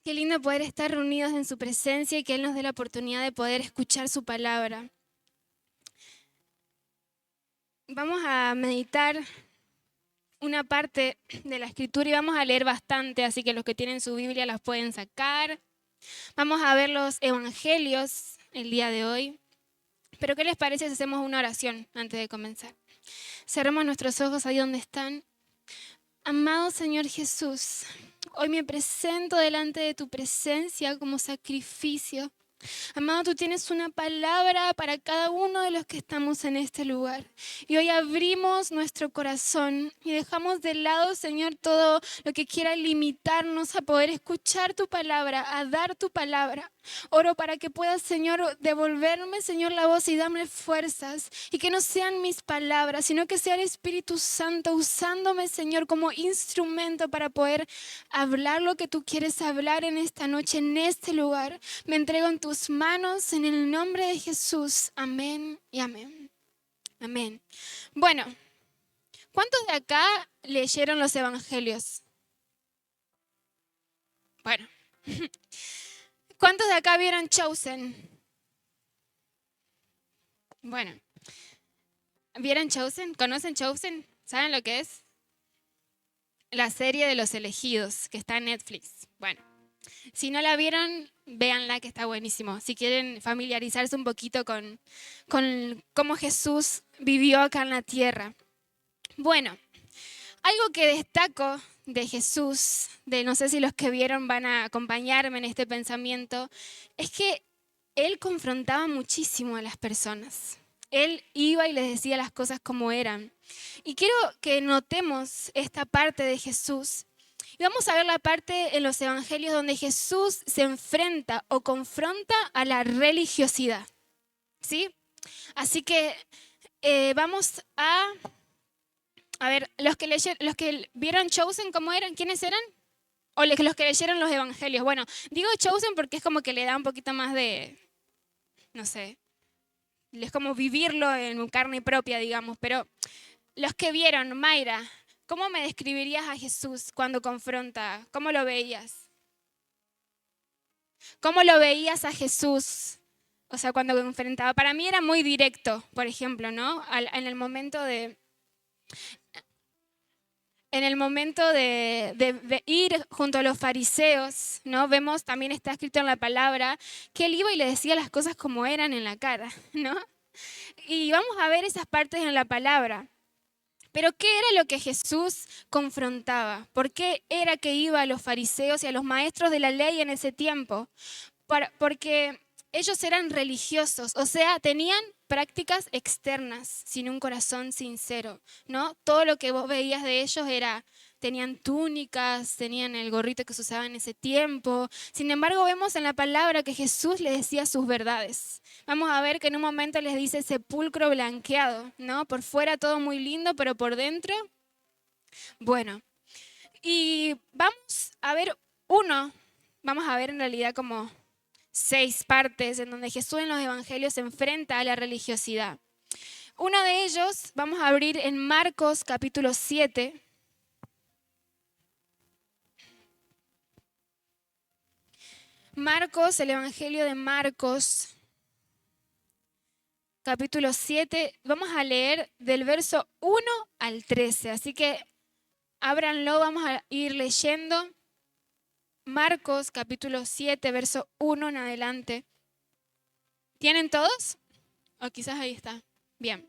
Qué lindo poder estar reunidos en su presencia y que Él nos dé la oportunidad de poder escuchar su palabra. Vamos a meditar una parte de la escritura y vamos a leer bastante, así que los que tienen su Biblia las pueden sacar. Vamos a ver los evangelios el día de hoy. Pero ¿qué les parece si hacemos una oración antes de comenzar? Cerremos nuestros ojos ahí donde están. Amado Señor Jesús, hoy me presento delante de tu presencia como sacrificio. Amado, tú tienes una palabra para cada uno de los que estamos en este lugar. Y hoy abrimos nuestro corazón y dejamos de lado, Señor, todo lo que quiera limitarnos a poder escuchar tu palabra, a dar tu palabra. Oro para que puedas, Señor, devolverme, Señor, la voz y darme fuerzas. Y que no sean mis palabras, sino que sea el Espíritu Santo usándome, Señor, como instrumento para poder hablar lo que tú quieres hablar en esta noche, en este lugar. Me entrego en tus manos en el nombre de Jesús. Amén y amén. Amén. Bueno, ¿cuántos de acá leyeron los evangelios? Bueno, ¿cuántos de acá vieron Chosen? Bueno, ¿vieron Chosen? ¿Conocen Chosen? ¿Saben lo que es? La serie de los elegidos que está en Netflix. Bueno, si no la vieron, véanla que está buenísimo. Si quieren familiarizarse un poquito con cómo Jesús vivió acá en la tierra. Bueno, algo que destaco de Jesús, no sé si los que vieron van a acompañarme en este pensamiento, es que Él confrontaba muchísimo a las personas. Él iba y les decía las cosas como eran. Y quiero que notemos esta parte de Jesús. Y vamos a ver la parte en los evangelios donde Jesús se enfrenta o confronta a la religiosidad. ¿Sí? Así que vamos a ver, los que vieron Chosen, ¿cómo eran? ¿Quiénes eran? O los que leyeron los evangelios. Bueno, digo Chosen porque es como que le da un poquito más de, no sé, es como vivirlo en carne propia, digamos. Pero los que vieron, Mayra, ¿cómo me describirías a Jesús cuando confronta? ¿Cómo lo veías? ¿Cómo lo veías a Jesús? O sea, cuando enfrentaba. Para mí era muy directo, por ejemplo, ¿no? En el momento de ir junto a los fariseos, ¿no? Vemos, también está escrito en la palabra, que él iba y le decía las cosas como eran en la cara, ¿no? Y vamos a ver esas partes en la palabra. Pero ¿qué era lo que Jesús confrontaba? ¿Por qué era que iba a los fariseos y a los maestros de la ley en ese tiempo? Porque ellos eran religiosos, o sea, tenían prácticas externas, sin un corazón sincero, ¿no? Todo lo que vos veías de ellos tenían túnicas, tenían el gorrito que se usaba en ese tiempo. Sin embargo, vemos en la palabra que Jesús les decía sus verdades. Vamos a ver que en un momento les dice sepulcro blanqueado, ¿no? Por fuera todo muy lindo, pero por dentro, bueno. Y vamos a ver en realidad como 6 partes en donde Jesús en los evangelios se enfrenta a la religiosidad. Uno de ellos vamos a abrir en Marcos capítulo 7. Marcos, el evangelio de Marcos, capítulo 7. Vamos a leer del verso 1 al 13. Así que ábranlo, vamos a ir leyendo. Marcos capítulo 7, verso 1 en adelante. ¿Tienen todos? O quizás ahí está. Bien.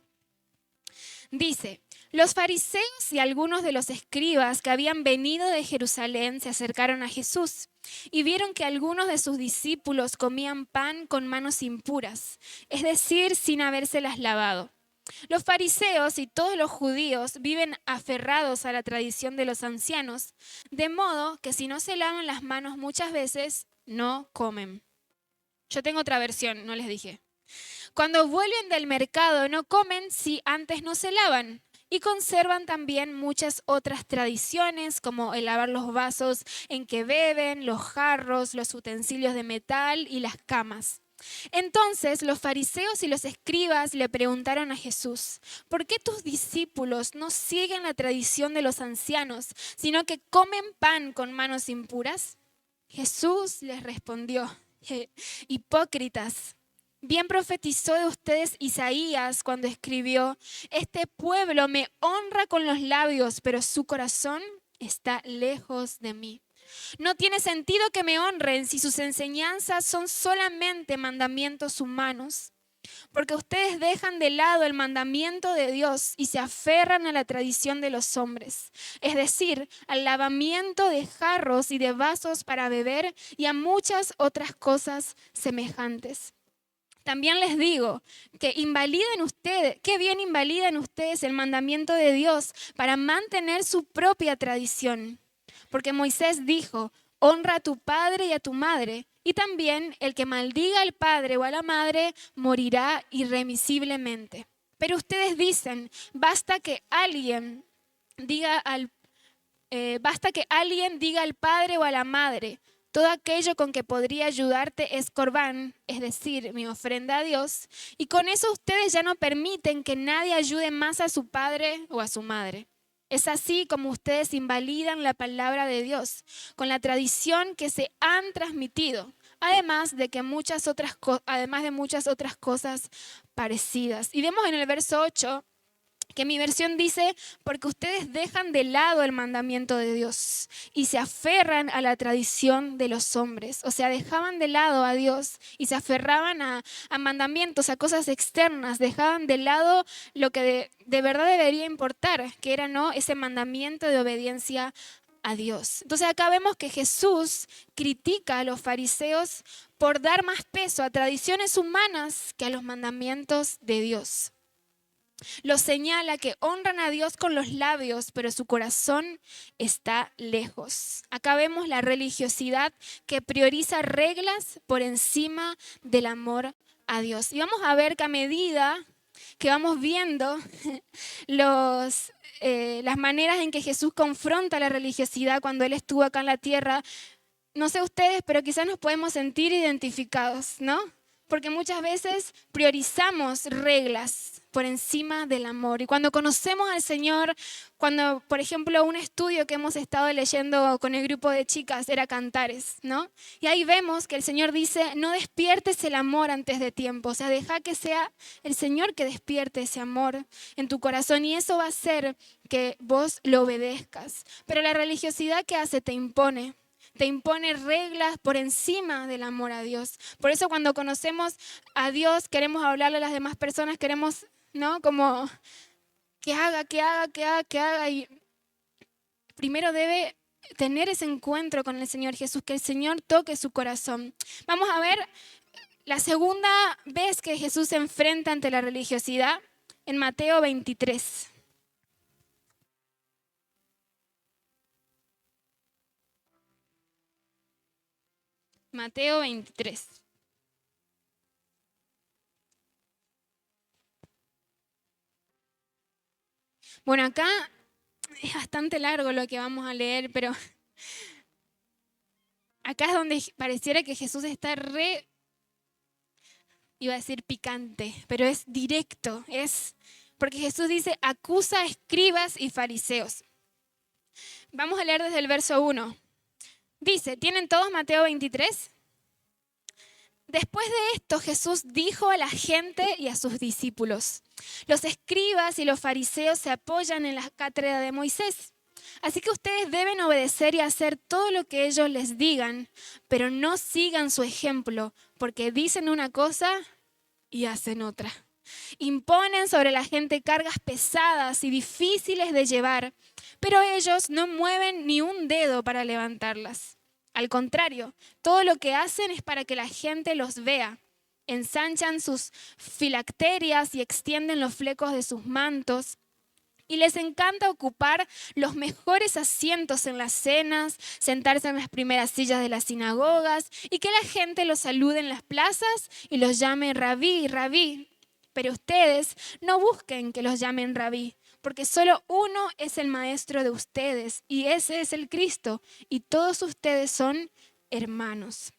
Dice, los fariseos y algunos de los escribas que habían venido de Jerusalén se acercaron a Jesús y vieron que algunos de sus discípulos comían pan con manos impuras, es decir, sin habérselas lavado. Los fariseos y todos los judíos viven aferrados a la tradición de los ancianos, de modo que si no se lavan las manos muchas veces, no comen. Yo tengo otra versión, no les dije. Cuando vuelven del mercado no comen si antes no se lavan. Y conservan también muchas otras tradiciones, como el lavar los vasos en que beben, los jarros, los utensilios de metal y las camas. Entonces los fariseos y los escribas le preguntaron a Jesús, ¿por qué tus discípulos no siguen la tradición de los ancianos, sino que comen pan con manos impuras? Jesús les respondió: hipócritas, bien profetizó de ustedes Isaías cuando escribió: este pueblo me honra con los labios, pero su corazón está lejos de mí. No tiene sentido que me honren si sus enseñanzas son solamente mandamientos humanos, porque ustedes dejan de lado el mandamiento de Dios y se aferran a la tradición de los hombres, es decir, al lavamiento de jarros y de vasos para beber y a muchas otras cosas semejantes. También les digo que qué bien invalidan ustedes el mandamiento de Dios para mantener su propia tradición. Porque Moisés dijo: honra a tu padre y a tu madre, y también el que maldiga al padre o a la madre morirá irremisiblemente. Pero ustedes dicen: basta que alguien diga al padre o a la madre: todo aquello con que podría ayudarte es corbán, es decir, mi ofrenda a Dios, y con eso ustedes ya no permiten que nadie ayude más a su padre o a su madre. Es así como ustedes invalidan la palabra de Dios, con la tradición que se han transmitido, además de muchas otras cosas parecidas. Y vemos en el verso 8 que mi versión dice: porque ustedes dejan de lado el mandamiento de Dios y se aferran a la tradición de los hombres. O sea, dejaban de lado a Dios y se aferraban a mandamientos, a cosas externas. Dejaban de lado lo que de verdad debería importar, que era ese mandamiento de obediencia a Dios. Entonces acá vemos que Jesús critica a los fariseos por dar más peso a tradiciones humanas que a los mandamientos de Dios. Los señala que honran a Dios con los labios, pero su corazón está lejos. Acá vemos la religiosidad que prioriza reglas por encima del amor a Dios. Y vamos a ver que a medida que vamos viendo las maneras en que Jesús confronta la religiosidad cuando Él estuvo acá en la tierra, no sé ustedes, pero quizás nos podemos sentir identificados, ¿no? Porque muchas veces priorizamos reglas por encima del amor. Y cuando conocemos al Señor, cuando, por ejemplo, un estudio que hemos estado leyendo con el grupo de chicas era Cantares, ¿no? Y ahí vemos que el Señor dice: no despiertes el amor antes de tiempo. O sea, deja que sea el Señor que despierte ese amor en tu corazón, y eso va a hacer que vos lo obedezcas. Pero la religiosidad, ¿qué hace? Te impone reglas por encima del amor a Dios. Por eso cuando conocemos a Dios queremos hablarle a las demás personas, queremos, ¿no? Como que haga. Y primero debe tener ese encuentro con el Señor Jesús, que el Señor toque su corazón. Vamos a ver la segunda vez que Jesús se enfrenta ante la religiosidad en Mateo 23. Mateo 23. Bueno, acá es bastante largo lo que vamos a leer, pero acá es donde pareciera que Jesús está iba a decir picante, pero es directo, porque Jesús dice: acusa a escribas y fariseos. Vamos a leer desde el verso 1. Dice, ¿tienen todos Mateo 23? Después de esto, Jesús dijo a la gente y a sus discípulos: los escribas y los fariseos se apoyan en la cátedra de Moisés. Así que ustedes deben obedecer y hacer todo lo que ellos les digan, pero no sigan su ejemplo, porque dicen una cosa y hacen otra. Imponen sobre la gente cargas pesadas y difíciles de llevar, pero ellos no mueven ni un dedo para levantarlas. Al contrario, todo lo que hacen es para que la gente los vea. Ensanchan sus filacterias y extienden los flecos de sus mantos. Y les encanta ocupar los mejores asientos en las cenas, sentarse en las primeras sillas de las sinagogas y que la gente los salude en las plazas y los llame rabí, rabí. Pero ustedes no busquen que los llamen rabí, porque solo uno es el maestro de ustedes y ese es el Cristo, y todos ustedes son hermanos.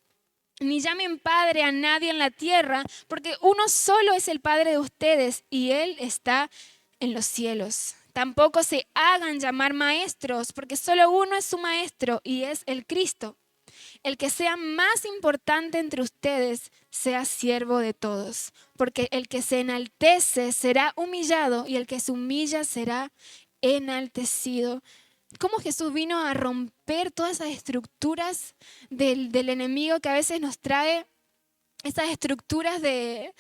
Ni llamen padre a nadie en la tierra, porque uno solo es el Padre de ustedes y Él está en los cielos. Tampoco se hagan llamar maestros, porque solo uno es su maestro y es el Cristo. el que sea más importante entre ustedes sea siervo de todos, porque el que se enaltece será humillado y el que se humilla será enaltecido. Cómo Jesús vino a romper todas esas estructuras del enemigo que a veces nos trae, esas estructuras de,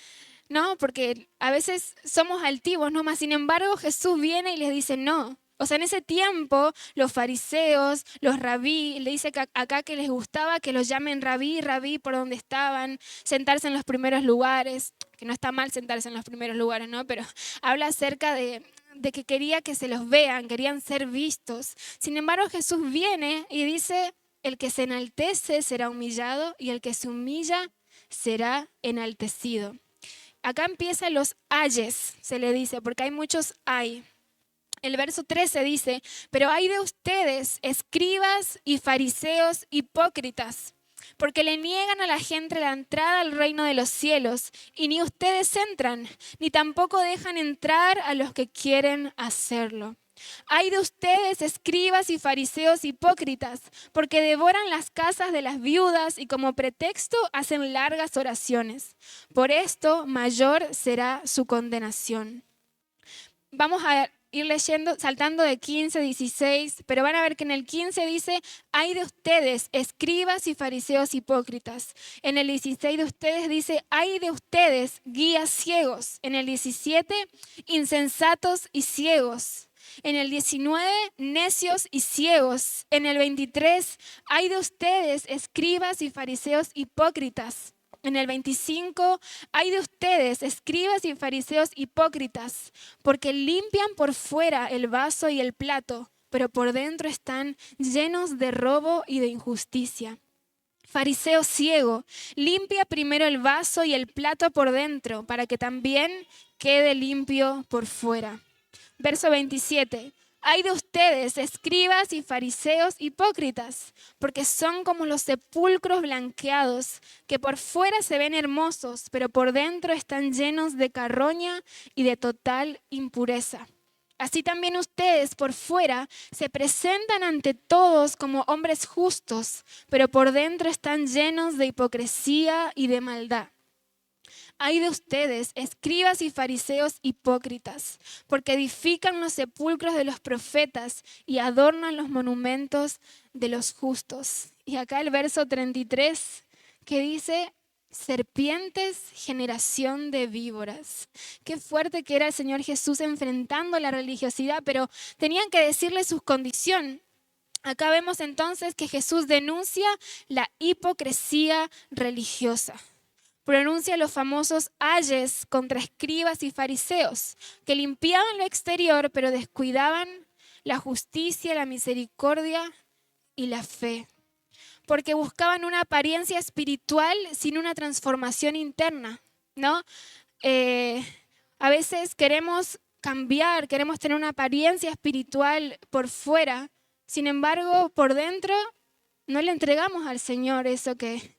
¿no? Porque a veces somos altivos, ¿no? Mas sin embargo Jesús viene y les dice no. O sea, en ese tiempo los fariseos, los rabí, le dice acá que les gustaba que los llamen rabí, rabí por donde estaban, sentarse en los primeros lugares, que no está mal sentarse en los primeros lugares, ¿no? Pero habla acerca de que quería que se los vean, querían ser vistos. Sin embargo, Jesús viene y dice, el que se enaltece será humillado y el que se humilla será enaltecido. Acá empiezan los ayes, se le dice, porque hay muchos ay. El verso 13 dice, pero hay de ustedes, escribas y fariseos hipócritas, porque le niegan a la gente la entrada al reino de los cielos, y ni ustedes entran, ni tampoco dejan entrar a los que quieren hacerlo. Hay de ustedes, escribas y fariseos hipócritas, porque devoran las casas de las viudas y como pretexto hacen largas oraciones. Por esto mayor será su condenación. Vamos a ir leyendo, saltando de 15, 16, pero van a ver que en el 15 dice, hay de ustedes, escribas y fariseos hipócritas. En el 16 de ustedes dice, hay de ustedes, guías ciegos. En el 17, insensatos y ciegos. En el 19, necios y ciegos. En el 23, hay de ustedes, escribas y fariseos hipócritas. En el 25, hay de ustedes, escribas y fariseos hipócritas, porque limpian por fuera el vaso y el plato, pero por dentro están llenos de robo y de injusticia. Fariseo ciego, limpia primero el vaso y el plato por dentro, para que también quede limpio por fuera. Verso 27. Hay de ustedes, escribas y fariseos hipócritas, porque son como los sepulcros blanqueados, que por fuera se ven hermosos, pero por dentro están llenos de carroña y de total impureza. Así también ustedes por fuera se presentan ante todos como hombres justos, pero por dentro están llenos de hipocresía y de maldad. Hay de ustedes, escribas y fariseos hipócritas, porque edifican los sepulcros de los profetas y adornan los monumentos de los justos. Y acá el verso 33 que dice, serpientes, generación de víboras. Qué fuerte que era el Señor Jesús enfrentando la religiosidad, pero tenían que decirle su condición. Acá vemos entonces que Jesús denuncia la hipocresía religiosa. Pronuncia los famosos ayes contra escribas y fariseos, que limpiaban lo exterior, pero descuidaban la justicia, la misericordia y la fe. Porque buscaban una apariencia espiritual sin una transformación interna, ¿no? A veces queremos cambiar, queremos tener una apariencia espiritual por fuera, sin embargo, por dentro no le entregamos al Señor eso que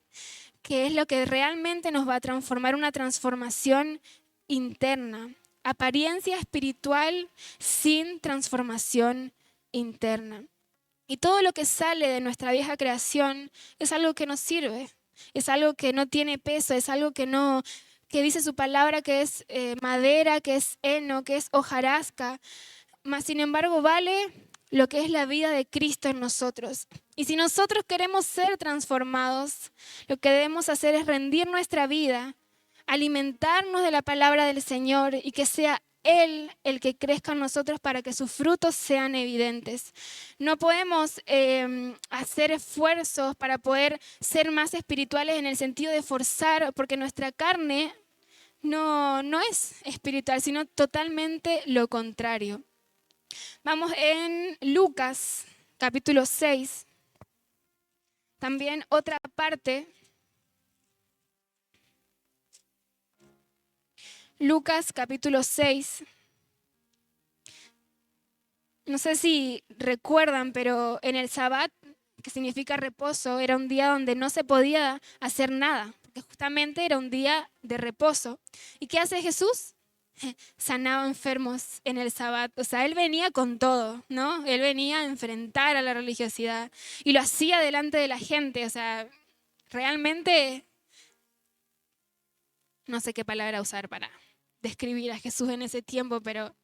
es lo que realmente nos va a transformar, una transformación interna. Apariencia espiritual sin transformación interna. Y todo lo que sale de nuestra vieja creación es algo que no sirve, es algo que no tiene peso, es algo que dice su palabra que es madera, que es heno, que es hojarasca, mas sin embargo vale lo que es la vida de Cristo en nosotros. Y si nosotros queremos ser transformados, lo que debemos hacer es rendir nuestra vida, alimentarnos de la palabra del Señor y que sea Él el que crezca en nosotros para que sus frutos sean evidentes. No podemos hacer esfuerzos para poder ser más espirituales en el sentido de forzar, porque nuestra carne no es espiritual, sino totalmente lo contrario. Vamos en Lucas, capítulo 6. También otra parte. Lucas, capítulo 6. No sé si recuerdan, pero en el Sabbat, que significa reposo, era un día donde no se podía hacer nada, porque justamente era un día de reposo. ¿Y qué hace Jesús? sanaba enfermos en el Sabbat. O sea, él venía con todo, ¿no? Él venía a enfrentar a la religiosidad y lo hacía delante de la gente. O sea, realmente no sé qué palabra usar para describir a Jesús en ese tiempo, pero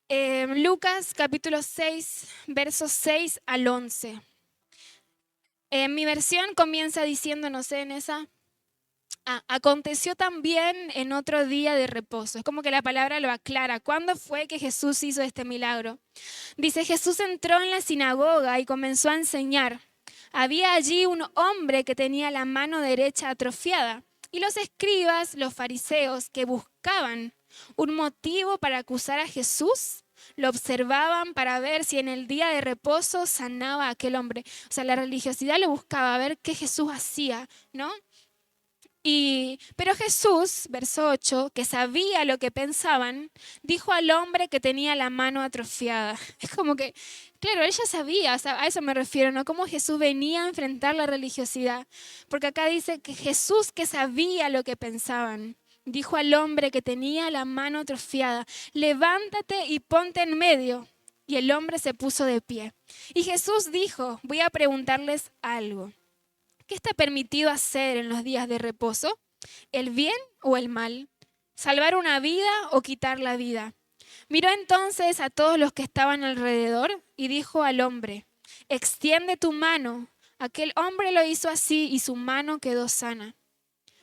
Lucas capítulo 6, versos 6 al 11. En mi versión comienza diciendo, no sé, en esa, aconteció también en otro día de reposo. Es como que la palabra lo aclara. ¿Cuándo fue que Jesús hizo este milagro? Dice, Jesús entró en la sinagoga y comenzó a enseñar. Había allí un hombre que tenía la mano derecha atrofiada. Y los escribas, los fariseos, que buscaban un motivo para acusar a Jesús, lo observaban para ver si en el día de reposo sanaba a aquel hombre. O sea, la religiosidad lo buscaba, a ver qué Jesús hacía, ¿no? Pero Jesús, verso 8, que sabía lo que pensaban, dijo al hombre que tenía la mano atrofiada. Es como que, claro, él ya sabía, o sea, a eso me refiero, ¿no? Cómo Jesús venía a enfrentar la religiosidad. Porque acá dice que Jesús, que sabía lo que pensaban, dijo al hombre que tenía la mano atrofiada, levántate y ponte en medio. Y el hombre se puso de pie. Y Jesús dijo, voy a preguntarles algo. ¿Qué está permitido hacer en los días de reposo? ¿El bien o el mal? ¿Salvar una vida o quitar la vida? Miró entonces a todos los que estaban alrededor y dijo al hombre, extiende tu mano. Aquel hombre lo hizo así y su mano quedó sana.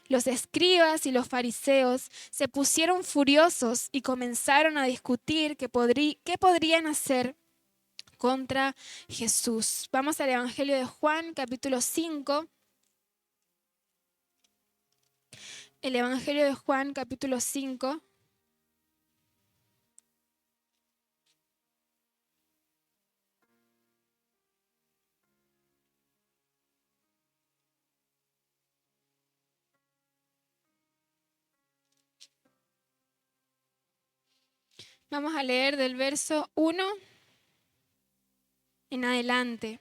Los escribas y los fariseos se pusieron furiosos y comenzaron a discutir qué podrían hacer contra Jesús. Vamos al Evangelio de Juan, capítulo 5. El Evangelio de Juan, capítulo 5. Vamos a leer del verso 1 en adelante.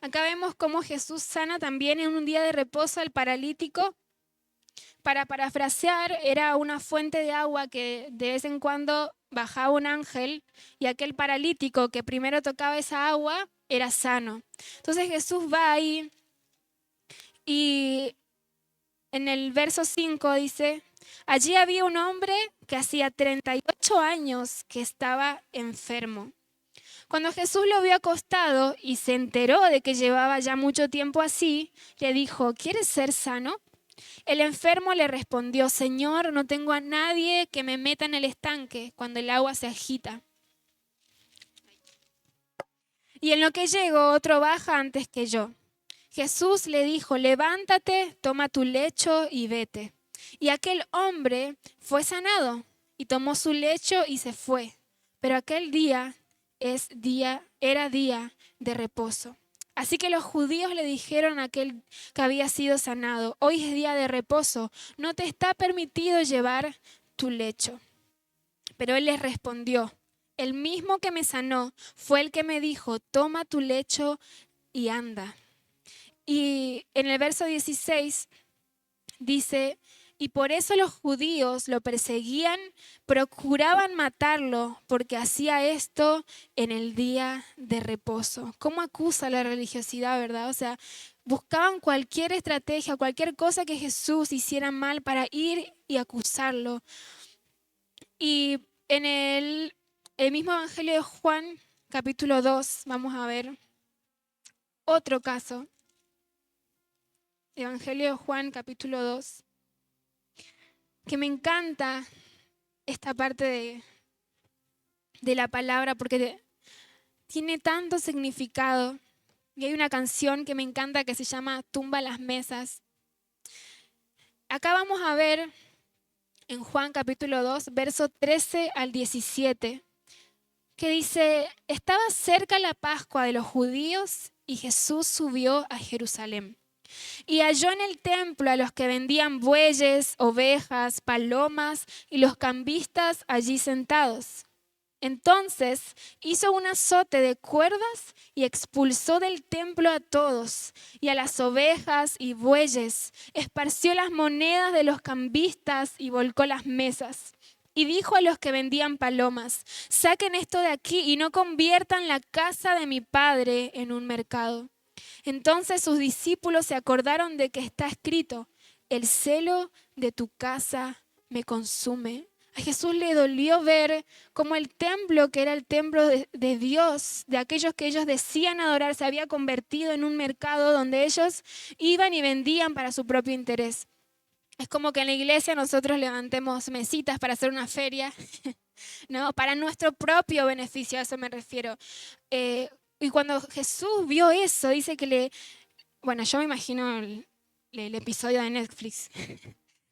Acá vemos cómo Jesús sana también en un día de reposo al paralítico. Para parafrasear, era una fuente de agua que de vez en cuando bajaba un ángel y aquel paralítico que primero tocaba esa agua era sano. Entonces Jesús va ahí y en el verso 5 dice, allí había un hombre que hacía 38 años que estaba enfermo. Cuando Jesús lo vio acostado y se enteró de que llevaba ya mucho tiempo así, le dijo, ¿quieres ser sano? El enfermo le respondió, Señor, no tengo a nadie que me meta en el estanque cuando el agua se agita. Y en lo que llego, otro baja antes que yo. Jesús le dijo, levántate, toma tu lecho y vete. Y aquel hombre fue sanado y tomó su lecho y se fue. Pero aquel día era día de reposo. Así que los judíos le dijeron a aquel que había sido sanado, hoy es día de reposo, no te está permitido llevar tu lecho. Pero él les respondió, el mismo que me sanó fue el que me dijo, toma tu lecho y anda. Y en el verso 16 dice, y por eso los judíos lo perseguían, procuraban matarlo porque hacía esto en el día de reposo. ¿Cómo acusa la religiosidad, verdad? O sea, buscaban cualquier estrategia, cualquier cosa que Jesús hiciera mal para ir y acusarlo. Y en el mismo Evangelio de Juan, capítulo 2, vamos a ver otro caso. Evangelio de Juan, capítulo 2. Que me encanta esta parte de la palabra porque tiene tanto significado. Y hay una canción que me encanta que se llama Tumba las mesas. Acá vamos a ver en Juan capítulo 2, verso 13 al 17, que dice, estaba cerca la Pascua de los judíos y Jesús subió a Jerusalén. Y halló en el templo a los que vendían bueyes, ovejas, palomas y los cambistas allí sentados. Entonces hizo un azote de cuerdas y expulsó del templo a todos y a las ovejas y bueyes. Esparció las monedas de los cambistas y volcó las mesas. Y dijo a los que vendían palomas: saquen esto de aquí y no conviertan la casa de mi padre en un mercado. Entonces sus discípulos se acordaron de que está escrito: el celo de tu casa me consume. A Jesús le dolió ver cómo el templo, que era el templo de Dios, de aquellos que ellos decían adorar, se había convertido en un mercado donde ellos iban y vendían para su propio interés. Es como que en la iglesia nosotros levantemos mesitas para hacer una feria, ¿no? Para nuestro propio beneficio, a eso me refiero. Y cuando Jesús vio eso, dice que bueno, yo me imagino el episodio de Netflix.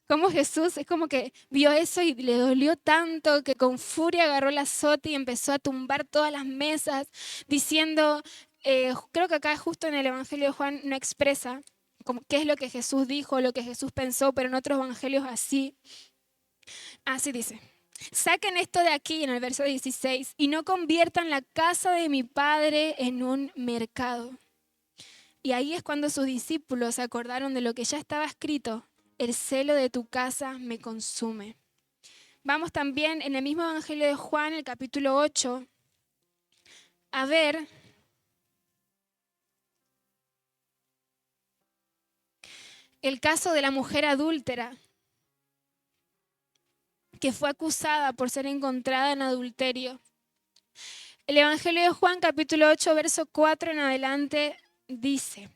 Como Jesús es como que vio eso y le dolió tanto que con furia agarró el azote y empezó a tumbar todas las mesas, diciendo, creo que acá justo en el Evangelio de Juan no expresa como qué es lo que Jesús dijo, lo que Jesús pensó, pero en otros evangelios así dice: saquen esto de aquí, en el verso 16, y no conviertan la casa de mi Padre en un mercado. Y ahí es cuando sus discípulos se acordaron de lo que ya estaba escrito: el celo de tu casa me consume. Vamos también en el mismo Evangelio de Juan, el capítulo 8, a ver el caso de la mujer adúltera que fue acusada por ser encontrada en adulterio. El Evangelio de Juan, capítulo 8, verso 4 en adelante, dice: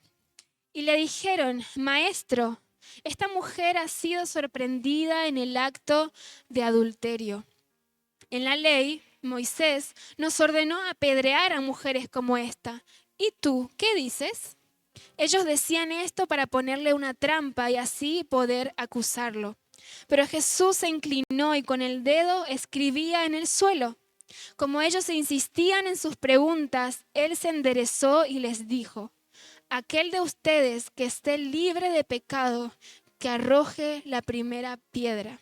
y le dijeron: maestro, esta mujer ha sido sorprendida en el acto de adulterio. En la ley, Moisés nos ordenó apedrear a mujeres como esta. ¿Y tú qué dices? Ellos decían esto para ponerle una trampa y así poder acusarlo. Pero Jesús se inclinó y con el dedo escribía en el suelo. Como ellos insistían en sus preguntas, él se enderezó y les dijo: aquel de ustedes que esté libre de pecado, que arroje la primera piedra.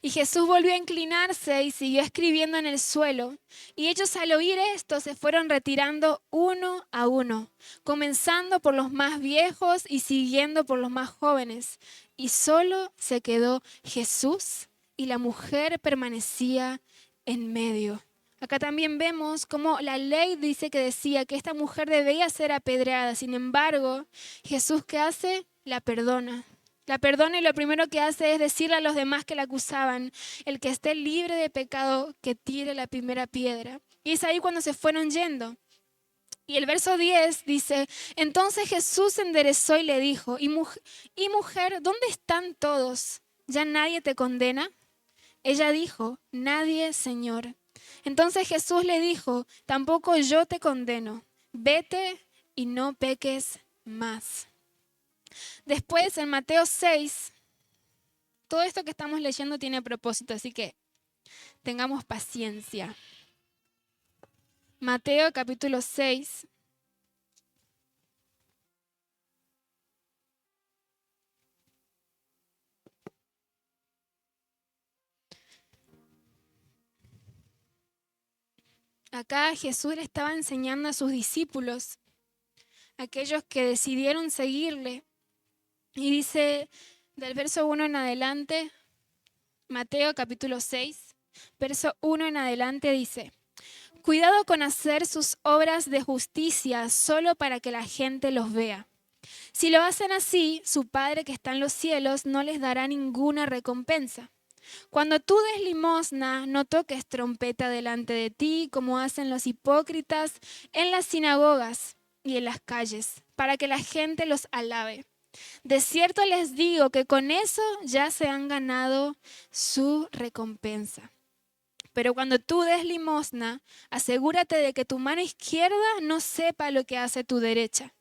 Y Jesús volvió a inclinarse y siguió escribiendo en el suelo. Y ellos, al oír esto, se fueron retirando uno a uno, comenzando por los más viejos y siguiendo por los más jóvenes. Y solo se quedó Jesús y la mujer permanecía en medio. Acá también vemos cómo la ley decía que esta mujer debía ser apedreada. Sin embargo, Jesús, ¿qué hace? La perdona. La perdona y lo primero que hace es decirle a los demás que la acusaban: el que esté libre de pecado, que tire la primera piedra. Y es ahí cuando se fueron yendo. Y el verso 10 dice: entonces Jesús se enderezó y le dijo: y mujer, ¿dónde están todos? ¿Ya nadie te condena? Ella dijo: nadie, Señor. Entonces Jesús le dijo: tampoco yo te condeno. Vete y no peques más. Después, en Mateo 6, todo esto que estamos leyendo tiene propósito, así que tengamos paciencia. Mateo capítulo 6. Acá Jesús le estaba enseñando a sus discípulos, aquellos que decidieron seguirle. Y dice del verso 1 en adelante, Mateo capítulo 6, verso 1 en adelante dice: cuidado con hacer sus obras de justicia solo para que la gente los vea. Si lo hacen así, su Padre que está en los cielos no les dará ninguna recompensa. Cuando tú des limosna, no toques trompeta delante de ti, como hacen los hipócritas en las sinagogas y en las calles, para que la gente los alabe. De cierto les digo que con eso ya se han ganado su recompensa. Pero cuando tú des limosna, asegúrate de que tu mano izquierda no sepa lo que hace tu derecha.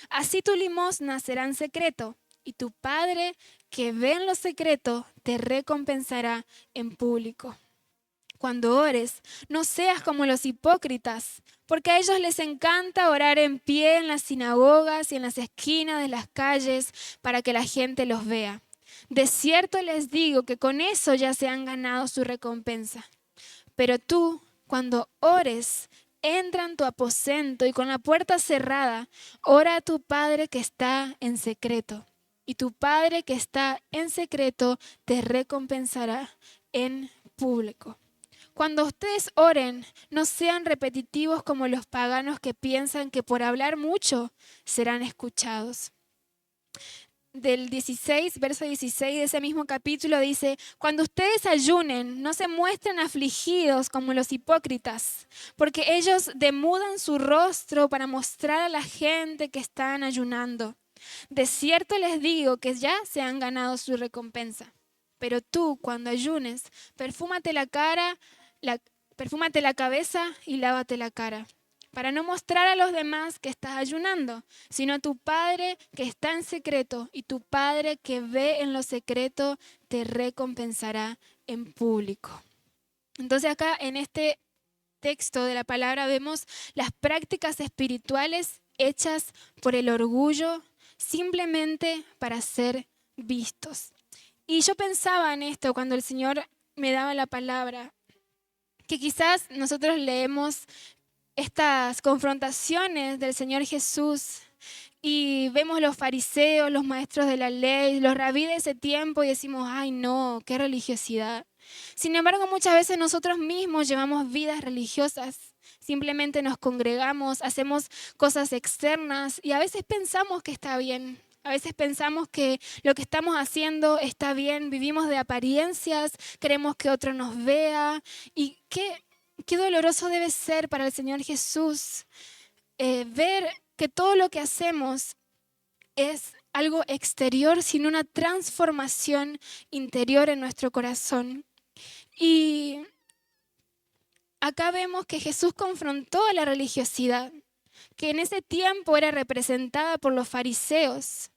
Así tu limosna será en secreto, y tu Padre que ve en lo secreto te recompensará en público. Cuando ores, no seas como los hipócritas, porque a ellos les encanta orar en pie en las sinagogas y en las esquinas de las calles para que la gente los vea. De cierto les digo que con eso ya se han ganado su recompensa. Pero tú, cuando ores, entra en tu aposento y con la puerta cerrada, ora a tu Padre que está en secreto. Y tu Padre que está en secreto te recompensará en público. Cuando ustedes oren, no sean repetitivos como los paganos que piensan que por hablar mucho serán escuchados. Del 16, verso 16 de ese mismo capítulo dice, cuando ustedes ayunen, no se muestren afligidos como los hipócritas, porque ellos demudan su rostro para mostrar a la gente que están ayunando. De cierto les digo que ya se han ganado su recompensa. Pero tú, cuando ayunes, perfúmate la cabeza y lávate la cara, para no mostrar a los demás que estás ayunando, sino a tu Padre que está en secreto, y tu Padre que ve en lo secreto te recompensará en público. Entonces acá en este texto de la palabra vemos las prácticas espirituales hechas por el orgullo simplemente para ser vistos. Y yo pensaba en esto cuando el Señor me daba la palabra, que quizás nosotros leemos estas confrontaciones del Señor Jesús y vemos los fariseos, los maestros de la ley, los rabí de ese tiempo y decimos, ay no, qué religiosidad. Sin embargo, muchas veces nosotros mismos llevamos vidas religiosas. Simplemente nos congregamos, hacemos cosas externas y a veces pensamos que está bien. A veces pensamos que lo que estamos haciendo está bien, vivimos de apariencias, queremos que otro nos vea. ¿Y qué doloroso debe ser para el Señor Jesús ver que todo lo que hacemos es algo exterior sin una transformación interior en nuestro corazón? Y acá vemos que Jesús confrontó a la religiosidad, que en ese tiempo era representada por los fariseos.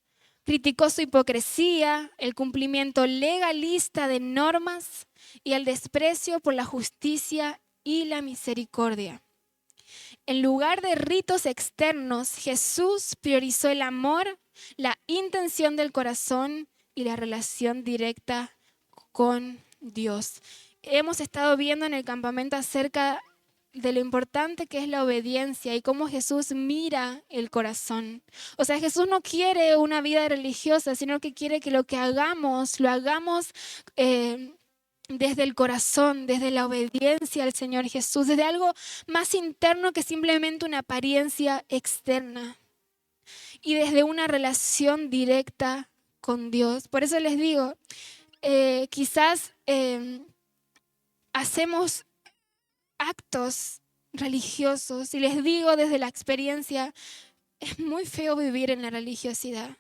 Criticó su hipocresía, el cumplimiento legalista de normas y el desprecio por la justicia y la misericordia. En lugar de ritos externos, Jesús priorizó el amor, la intención del corazón y la relación directa con Dios. Hemos estado viendo en el campamento acerca de lo importante que es la obediencia y cómo Jesús mira el corazón. O sea, Jesús no quiere una vida religiosa, sino que quiere que lo que hagamos, lo hagamos desde el corazón, desde la obediencia al Señor Jesús, desde algo más interno que simplemente una apariencia externa y desde una relación directa con Dios. Por eso les digo, quizás hacemos actos religiosos y les digo desde la experiencia, es muy feo vivir en la religiosidad.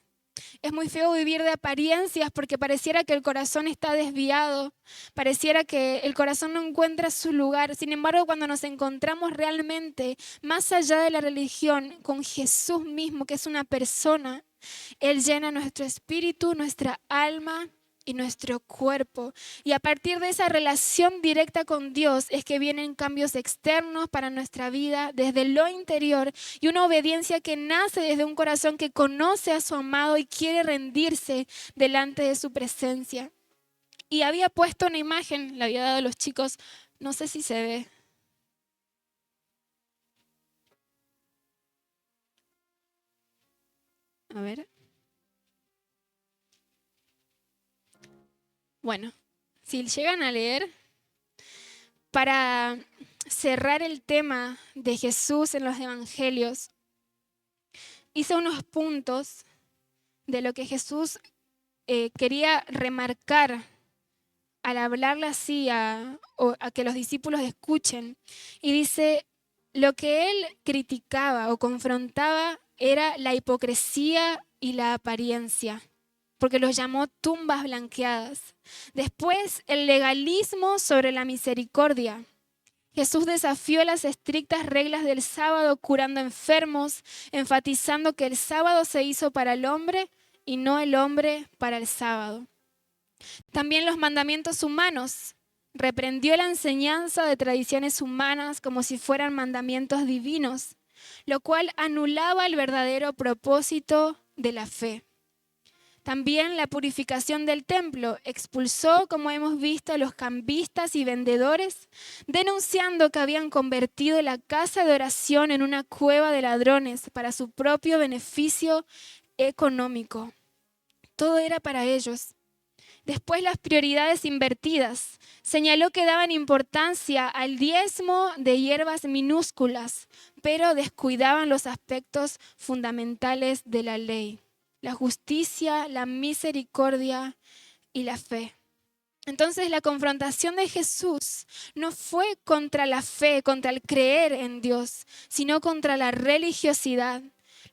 Es muy feo vivir de apariencias porque pareciera que el corazón está desviado, pareciera que el corazón no encuentra su lugar. Sin embargo, cuando nos encontramos realmente más allá de la religión con Jesús mismo, que es una persona, Él llena nuestro espíritu, nuestra alma y nuestro cuerpo. Y a partir de esa relación directa con Dios es que vienen cambios externos para nuestra vida desde lo interior y una obediencia que nace desde un corazón que conoce a su amado y quiere rendirse delante de su presencia. Y había puesto una imagen, la había dado a los chicos, no sé si se ve. A ver. Bueno, si llegan a leer, para cerrar el tema de Jesús en los evangelios, hice unos puntos de lo que Jesús quería remarcar al hablarle así a que los discípulos escuchen. Y dice, lo que él criticaba o confrontaba era la hipocresía y la apariencia, porque los llamó tumbas blanqueadas. Después, el legalismo sobre la misericordia. Jesús desafió las estrictas reglas del sábado curando enfermos, enfatizando que el sábado se hizo para el hombre y no el hombre para el sábado. También los mandamientos humanos. Reprendió la enseñanza de tradiciones humanas como si fueran mandamientos divinos, lo cual anulaba el verdadero propósito de la fe. También la purificación del templo. Expulsó, como hemos visto, a los cambistas y vendedores, denunciando que habían convertido la casa de oración en una cueva de ladrones para su propio beneficio económico. Todo era para ellos. Después las prioridades invertidas. Señaló que daban importancia al diezmo de hierbas minúsculas, pero descuidaban los aspectos fundamentales de la ley: la justicia, la misericordia y la fe. Entonces la confrontación de Jesús no fue contra la fe, contra el creer en Dios, sino contra la religiosidad.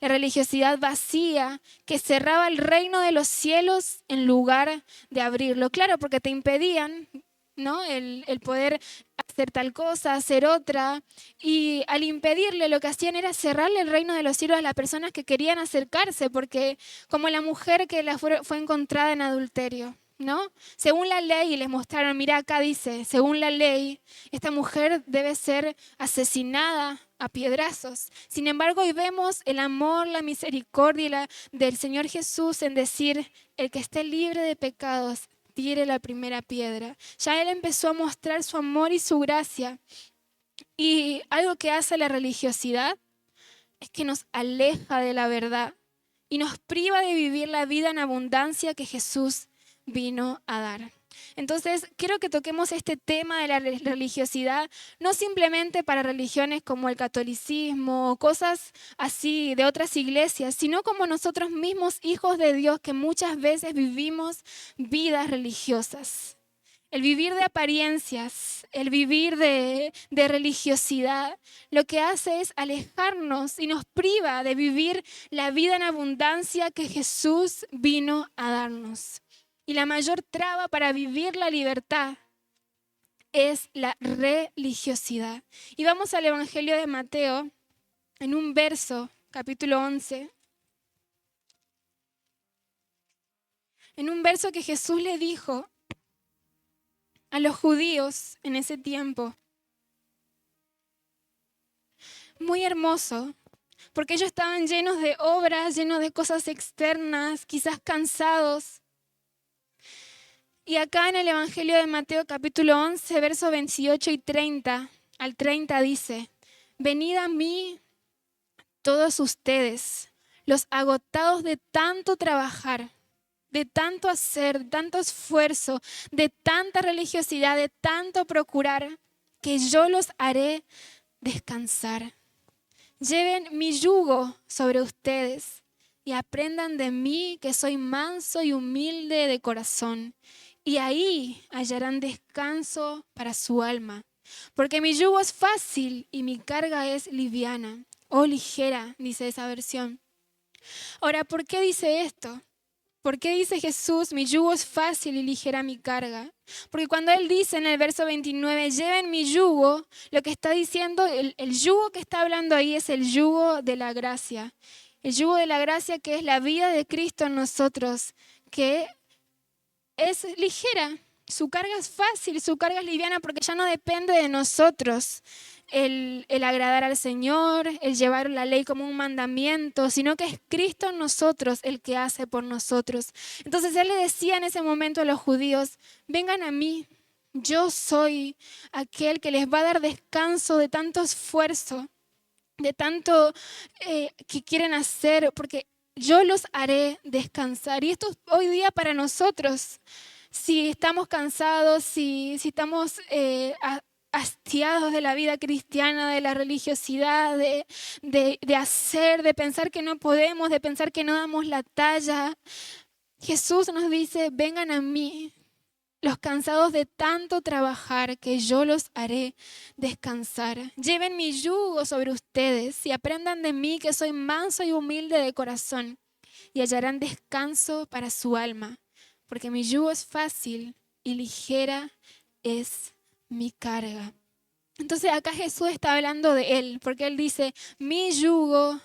La religiosidad vacía que cerraba el reino de los cielos en lugar de abrirlo. Claro, porque te impedían, ¿no?, el poder hacer tal cosa, hacer otra. Y al impedirle, lo que hacían era cerrarle el reino de los cielos a las personas que querían acercarse, porque como la mujer que fue encontrada en adulterio, ¿no? Según la ley, y les mostraron, mira, acá dice, según la ley, esta mujer debe ser asesinada a piedrazos. Sin embargo, hoy vemos el amor, la misericordia del Señor Jesús en decir: el que esté libre de pecados, tire la primera piedra. Ya Él empezó a mostrar su amor y su gracia. Y algo que hace la religiosidad es que nos aleja de la verdad y nos priva de vivir la vida en abundancia que Jesús vino a dar. Entonces, quiero que toquemos este tema de la religiosidad, no simplemente para religiones como el catolicismo o cosas así de otras iglesias, sino como nosotros mismos, hijos de Dios, que muchas veces vivimos vidas religiosas. El vivir de apariencias, el vivir de religiosidad, lo que hace es alejarnos y nos priva de vivir la vida en abundancia que Jesús vino a darnos. Y la mayor traba para vivir la libertad es la religiosidad. Y vamos al Evangelio de Mateo, en un verso, capítulo 11. En un verso que Jesús le dijo a los judíos en ese tiempo. Muy hermoso, porque ellos estaban llenos de obras, llenos de cosas externas, quizás cansados. Y acá en el Evangelio de Mateo capítulo 11, versos 28 y 30 al 30 dice: venid a mí todos ustedes, los agotados de tanto trabajar, de tanto hacer, de tanto esfuerzo, de tanta religiosidad, de tanto procurar, que yo los haré descansar. Lleven mi yugo sobre ustedes y aprendan de mí, que soy manso y humilde de corazón, y ahí hallarán descanso para su alma. Porque mi yugo es fácil y mi carga es liviana, o ligera, dice esa versión. Ahora, ¿por qué dice esto? ¿Por qué dice Jesús, mi yugo es fácil y ligera mi carga? Porque cuando Él dice en el verso 29, lleven mi yugo, lo que está diciendo, el yugo que está hablando ahí es el yugo de la gracia. El yugo de la gracia, que es la vida de Cristo en nosotros, que es ligera. Su carga es fácil, su carga es liviana, porque ya no depende de nosotros el agradar al Señor, el llevar la ley como un mandamiento, sino que es Cristo en nosotros el que hace por nosotros. Entonces Él le decía en ese momento a los judíos: vengan a mí, yo soy aquel que les va a dar descanso de tanto esfuerzo, de tanto que quieren hacer, porque yo los haré descansar. Y esto es hoy día para nosotros. Si estamos cansados, si estamos hastiados de la vida cristiana, de la religiosidad, de hacer, de pensar que no podemos, de pensar que no damos la talla, Jesús nos dice: vengan a mí, los cansados de tanto trabajar, que yo los haré descansar. Lleven mi yugo sobre ustedes y aprendan de mí, que soy manso y humilde de corazón, y hallarán descanso para su alma. Porque mi yugo es fácil y ligera es mi carga. Entonces acá Jesús está hablando de Él, porque Él dice mi yugo,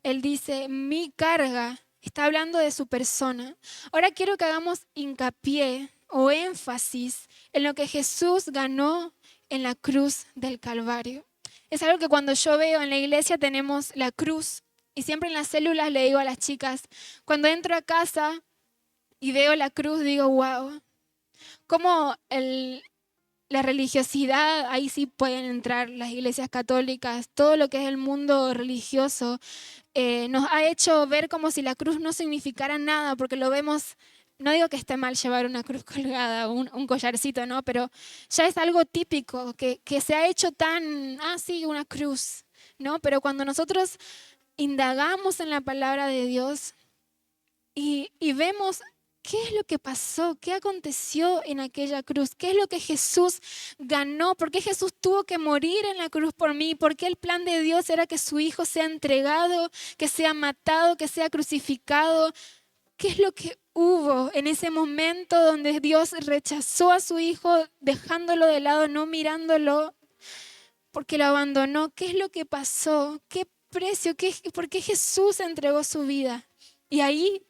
Él dice mi carga, está hablando de su persona. Ahora quiero que hagamos hincapié o énfasis en lo que Jesús ganó en la cruz del Calvario. Es algo que cuando yo veo en la iglesia tenemos la cruz, y siempre en las células le digo a las chicas, cuando entro a casa, y veo la cruz, digo, wow, cómo la religiosidad, ahí sí pueden entrar las iglesias católicas, todo lo que es el mundo religioso, nos ha hecho ver como si la cruz no significara nada, porque lo vemos, no digo que esté mal llevar una cruz colgada, un collarcito, ¿no? Pero ya es algo típico, que se ha hecho tan, sí, una cruz, ¿no? Pero cuando nosotros indagamos en la palabra de Dios y vemos qué es lo que pasó, qué aconteció en aquella cruz, qué es lo que Jesús ganó, por qué Jesús tuvo que morir en la cruz por mí, por qué el plan de Dios era que su Hijo sea entregado, que sea matado, que sea crucificado. ¿Qué es lo que hubo en ese momento donde Dios rechazó a su Hijo, dejándolo de lado, no mirándolo, porque lo abandonó? ¿Qué es lo que pasó? ¿Qué precio? ¿Por qué Jesús entregó su vida? Y ahí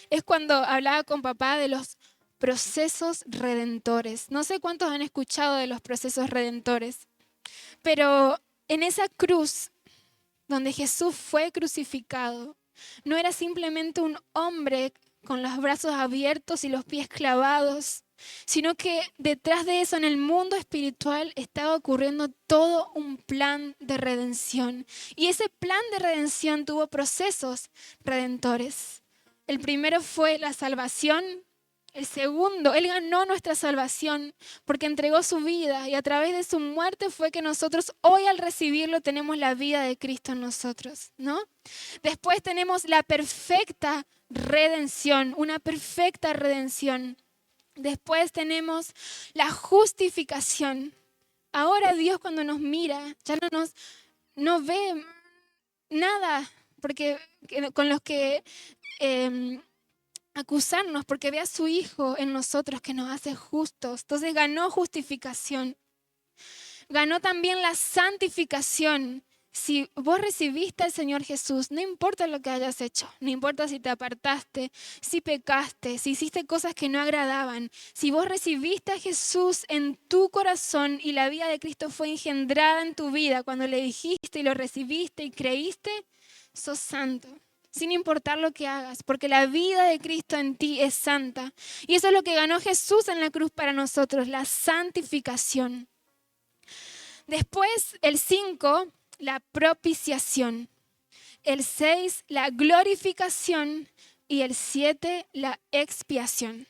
es cuando hablaba con papá de los procesos redentores. No sé cuántos han escuchado de los procesos redentores, pero en esa cruz donde Jesús fue crucificado, no era simplemente un hombre con los brazos abiertos y los pies clavados, sino que detrás de eso en el mundo espiritual estaba ocurriendo todo un plan de redención. Y ese plan de redención tuvo procesos redentores. El primero fue la salvación. El segundo, Él ganó nuestra salvación porque entregó su vida y a través de su muerte fue que nosotros hoy al recibirlo tenemos la vida de Cristo en nosotros, ¿no? Después tenemos la perfecta redención, una perfecta redención. Después tenemos la justificación. Ahora Dios cuando nos mira ya no ve nada porque con los que acusarnos, porque ve a su Hijo en nosotros que nos hace justos. Entonces ganó justificación. Ganó también la santificación. Si vos recibiste al Señor Jesús, no importa lo que hayas hecho, no importa si te apartaste, si pecaste, si hiciste cosas que no agradaban, si vos recibiste a Jesús en tu corazón y la vida de Cristo fue engendrada en tu vida, cuando le dijiste y lo recibiste y creíste, sos santo. Sin importar lo que hagas, porque la vida de Cristo en ti es santa. Y eso es lo que ganó Jesús en la cruz para nosotros, la santificación. Después, el 5, la propiciación. El 6, la glorificación. Y el 7, la expiación.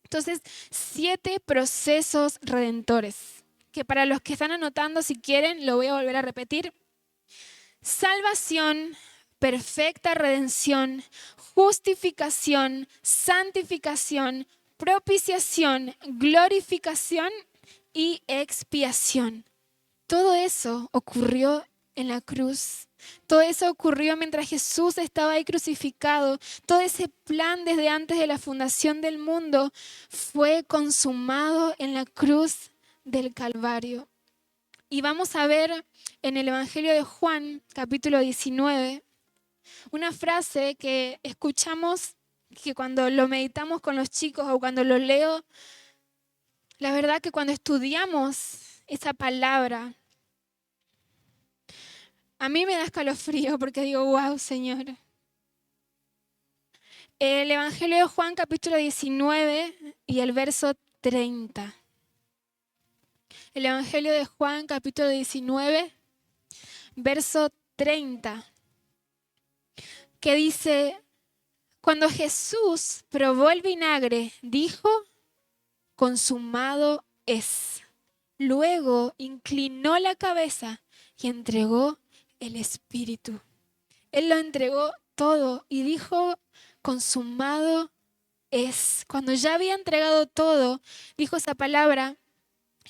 Entonces, 7 procesos redentores, que para los que están anotando, si quieren, lo voy a volver a repetir. Salvación, perfecta redención, justificación, santificación, propiciación, glorificación y expiación. Todo eso ocurrió en la cruz. Todo eso ocurrió mientras Jesús estaba ahí crucificado. Todo ese plan desde antes de la fundación del mundo fue consumado en la cruz del Calvario. Y vamos a ver en el Evangelio de Juan, capítulo 19, una frase que escuchamos, que cuando lo meditamos con los chicos o cuando lo leo, la verdad que cuando estudiamos esa palabra, a mí me da escalofrío porque digo, wow, Señor. El Evangelio de Juan, capítulo 19 y el verso 30. El Evangelio de Juan, capítulo 19, verso 30, que dice, cuando Jesús probó el vinagre, dijo, consumado es. Luego inclinó la cabeza y entregó el Espíritu. Él lo entregó todo y dijo, consumado es. Cuando ya había entregado todo, dijo esa palabra,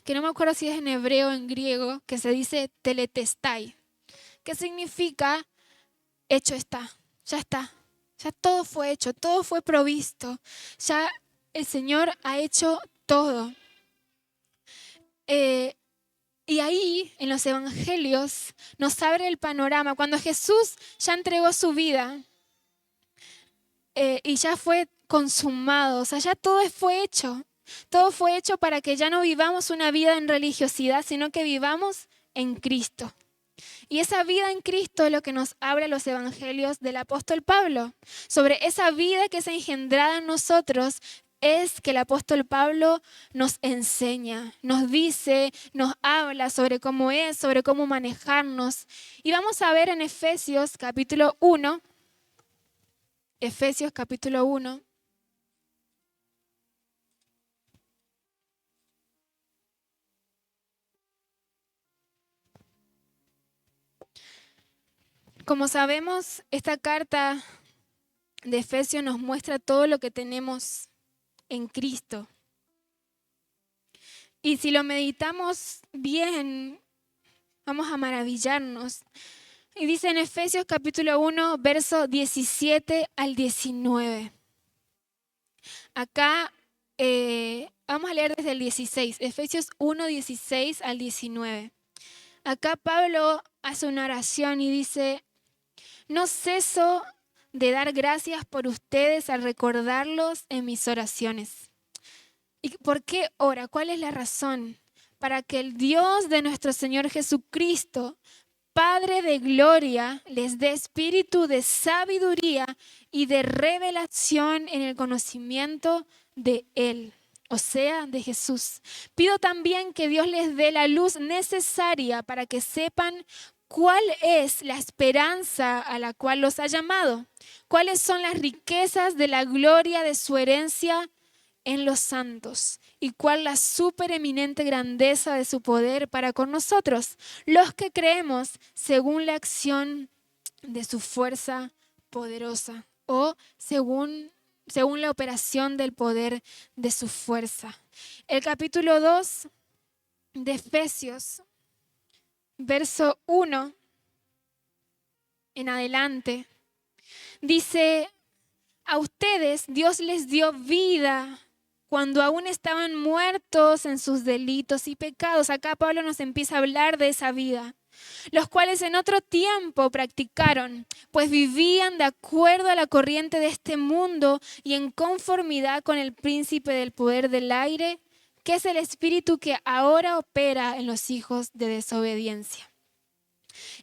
que no me acuerdo si es en hebreo o en griego, que se dice teletestai, que significa hecho está, ya todo fue hecho, todo fue provisto, ya el Señor ha hecho todo. Y ahí, en los evangelios, nos abre el panorama. Cuando Jesús ya entregó su vida y ya fue consumado, o sea, ya todo fue hecho. Todo fue hecho para que ya no vivamos una vida en religiosidad, sino que vivamos en Cristo. Y esa vida en Cristo es lo que nos habla los evangelios del apóstol Pablo. Sobre esa vida que es engendrada en nosotros es que el apóstol Pablo nos enseña, nos dice, nos habla sobre cómo es, sobre cómo manejarnos. Y vamos a ver en Efesios capítulo 1, Efesios capítulo 1. Como sabemos, esta carta de Efesios nos muestra todo lo que tenemos en Cristo. Y si lo meditamos bien, vamos a maravillarnos. Y dice en Efesios capítulo 1, verso 17 al 19. Acá vamos a leer desde el 16, Efesios 1, 16 al 19. Acá Pablo hace una oración y dice: no ceso de dar gracias por ustedes al recordarlos en mis oraciones. ¿Y por qué ora? ¿Cuál es la razón? Para que el Dios de nuestro Señor Jesucristo, Padre de gloria, les dé espíritu de sabiduría y de revelación en el conocimiento de Él, o sea, de Jesús. Pido también que Dios les dé la luz necesaria para que sepan cuál es la esperanza a la cual los ha llamado, cuáles son las riquezas de la gloria de su herencia en los santos y cuál la supereminente grandeza de su poder para con nosotros, los que creemos según la acción de su fuerza poderosa o según la operación del poder de su fuerza. El capítulo 2 de Efesios, verso 1 en adelante, dice: a ustedes Dios les dio vida cuando aún estaban muertos en sus delitos y pecados. Acá Pablo nos empieza a hablar de esa vida, los cuales en otro tiempo practicaron, pues vivían de acuerdo a la corriente de este mundo y en conformidad con el príncipe del poder del aire, que es el espíritu que ahora opera en los hijos de desobediencia.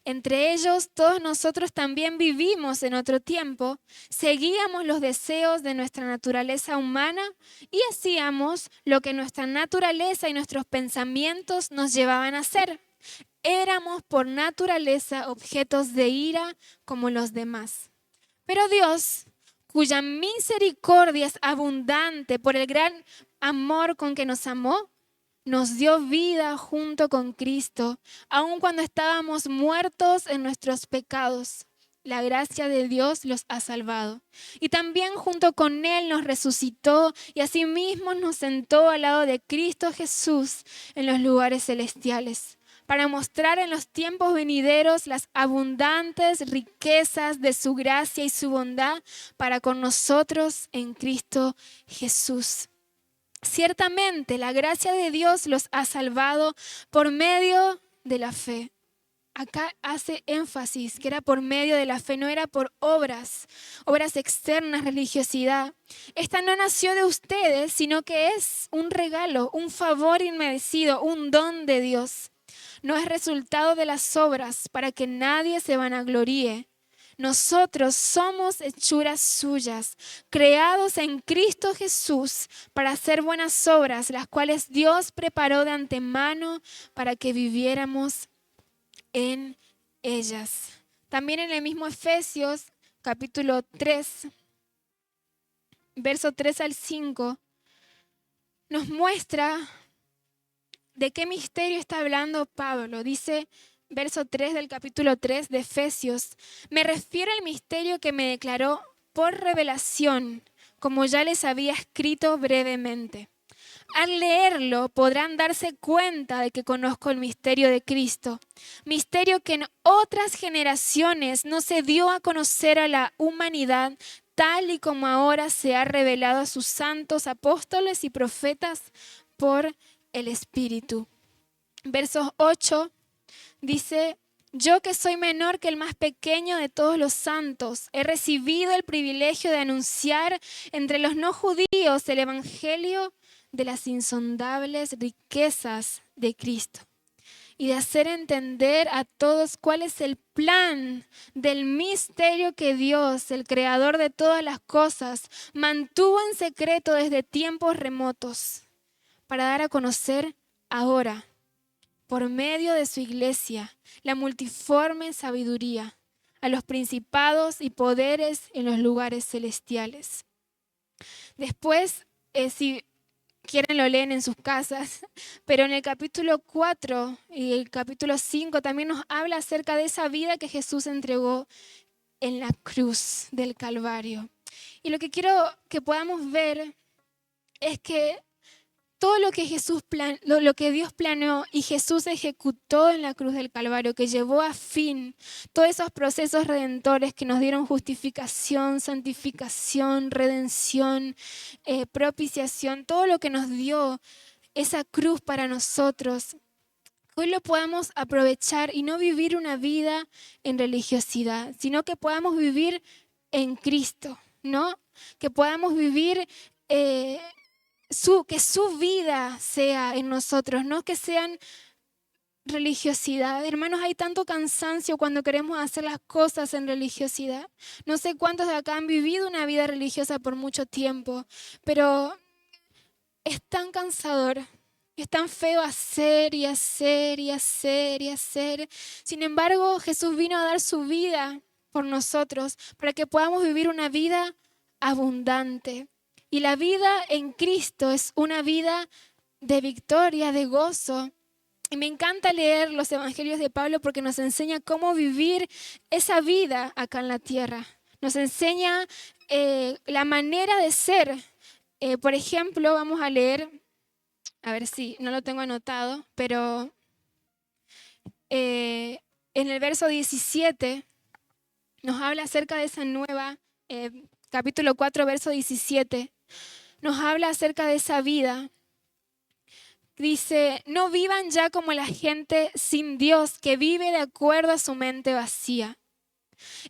Entre ellos, todos nosotros también vivimos en otro tiempo, seguíamos los deseos de nuestra naturaleza humana y hacíamos lo que nuestra naturaleza y nuestros pensamientos nos llevaban a hacer. Éramos por naturaleza objetos de ira como los demás. Pero Dios, cuya misericordia es abundante por el gran amor con que nos amó, nos dio vida junto con Cristo, aun cuando estábamos muertos en nuestros pecados. La gracia de Dios los ha salvado. Y también junto con Él nos resucitó y asimismo nos sentó al lado de Cristo Jesús en los lugares celestiales, para mostrar en los tiempos venideros las abundantes riquezas de su gracia y su bondad para con nosotros en Cristo Jesús. Ciertamente la gracia de Dios los ha salvado por medio de la fe. Acá hace énfasis que era por medio de la fe, no era por obras externas, religiosidad. Esta no nació de ustedes, sino que es un regalo, un favor inmerecido, un don de Dios. No es resultado de las obras para que nadie se vanagloríe. Nosotros somos hechuras suyas, creados en Cristo Jesús para hacer buenas obras, las cuales Dios preparó de antemano para que viviéramos en ellas. También en el mismo Efesios, capítulo 3, verso 3 al 5, nos muestra de qué misterio está hablando Pablo. Dice, verso 3 del capítulo 3 de Efesios: me refiero al misterio que me declaró por revelación, como ya les había escrito brevemente. Al leerlo podrán darse cuenta de que conozco el misterio de Cristo, misterio que en otras generaciones no se dio a conocer a la humanidad, tal y como ahora se ha revelado a sus santos apóstoles y profetas por el Espíritu. Versos 8 dice: yo que soy menor que el más pequeño de todos los santos, he recibido el privilegio de anunciar entre los no judíos el evangelio de las insondables riquezas de Cristo y de hacer entender a todos cuál es el plan del misterio que Dios, el creador de todas las cosas, mantuvo en secreto desde tiempos remotos para dar a conocer ahora, por medio de su iglesia, la multiforme sabiduría a los principados y poderes en los lugares celestiales. Después, si quieren lo leen en sus casas, pero en el capítulo 4 y el capítulo 5 también nos habla acerca de esa vida que Jesús entregó en la cruz del Calvario. Y lo que quiero que podamos ver es que todo lo que lo que Dios planeó y Jesús ejecutó en la cruz del Calvario, que llevó a fin todos esos procesos redentores que nos dieron justificación, santificación, redención, propiciación, todo lo que nos dio esa cruz para nosotros, hoy lo podamos aprovechar y no vivir una vida en religiosidad, sino que podamos vivir en Cristo, ¿no? Que podamos vivir que su vida sea en nosotros, no que sean religiosidad. Hermanos, hay tanto cansancio cuando queremos hacer las cosas en religiosidad. No sé cuántos de acá han vivido una vida religiosa por mucho tiempo, pero es tan cansador. Es tan feo hacer y hacer y hacer y hacer. Sin embargo, Jesús vino a dar su vida por nosotros para que podamos vivir una vida abundante. Y la vida en Cristo es una vida de victoria, de gozo. Y me encanta leer los evangelios de Pablo porque nos enseña cómo vivir esa vida acá en la tierra. Nos enseña la manera de ser. Por ejemplo, vamos a leer, a ver si no lo tengo anotado, pero en el verso 17 nos habla acerca de esa nueva, capítulo 4, verso 17. Nos habla acerca de esa vida. Dice, no vivan ya como la gente sin Dios, que vive de acuerdo a su mente vacía.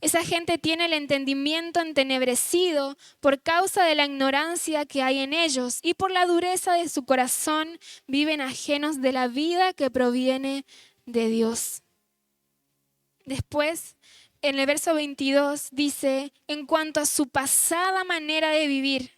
Esa gente tiene el entendimiento entenebrecido por causa de la ignorancia que hay en ellos y por la dureza de su corazón viven ajenos de la vida que proviene de Dios. Después, en el verso 22 dice, en cuanto a su pasada manera de vivir,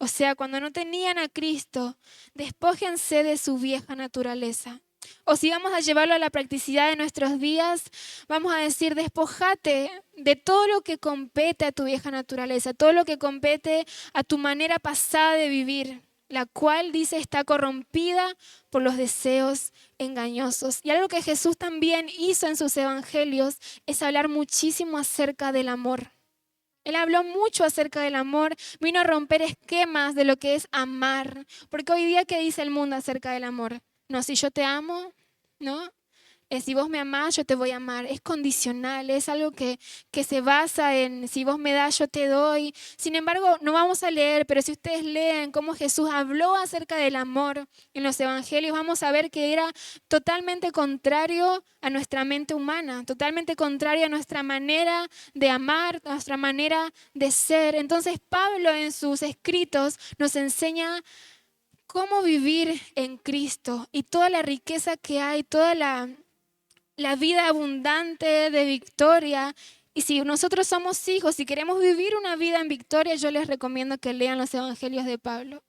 o sea, cuando no tenían a Cristo, despójense de su vieja naturaleza. O si vamos a llevarlo a la practicidad de nuestros días, vamos a decir, despójate de todo lo que compete a tu vieja naturaleza, todo lo que compete a tu manera pasada de vivir, la cual, dice, está corrompida por los deseos engañosos. Y algo que Jesús también hizo en sus evangelios es hablar muchísimo acerca del amor. Él habló mucho acerca del amor, vino a romper esquemas de lo que es amar. Porque hoy día, ¿qué dice el mundo acerca del amor? No, si yo te amo, ¿no? Si vos me amás, yo te voy a amar. Es condicional, es algo que se basa en si vos me das, yo te doy. Sin embargo, no vamos a leer, pero si ustedes leen cómo Jesús habló acerca del amor en los evangelios, vamos a ver que era totalmente contrario a nuestra mente humana, totalmente contrario a nuestra manera de amar, a nuestra manera de ser. Entonces, Pablo en sus escritos nos enseña cómo vivir en Cristo y toda la riqueza que hay, toda la vida abundante de victoria. Y si nosotros somos hijos, si queremos vivir una vida en victoria, yo les recomiendo que lean los evangelios de Pablo,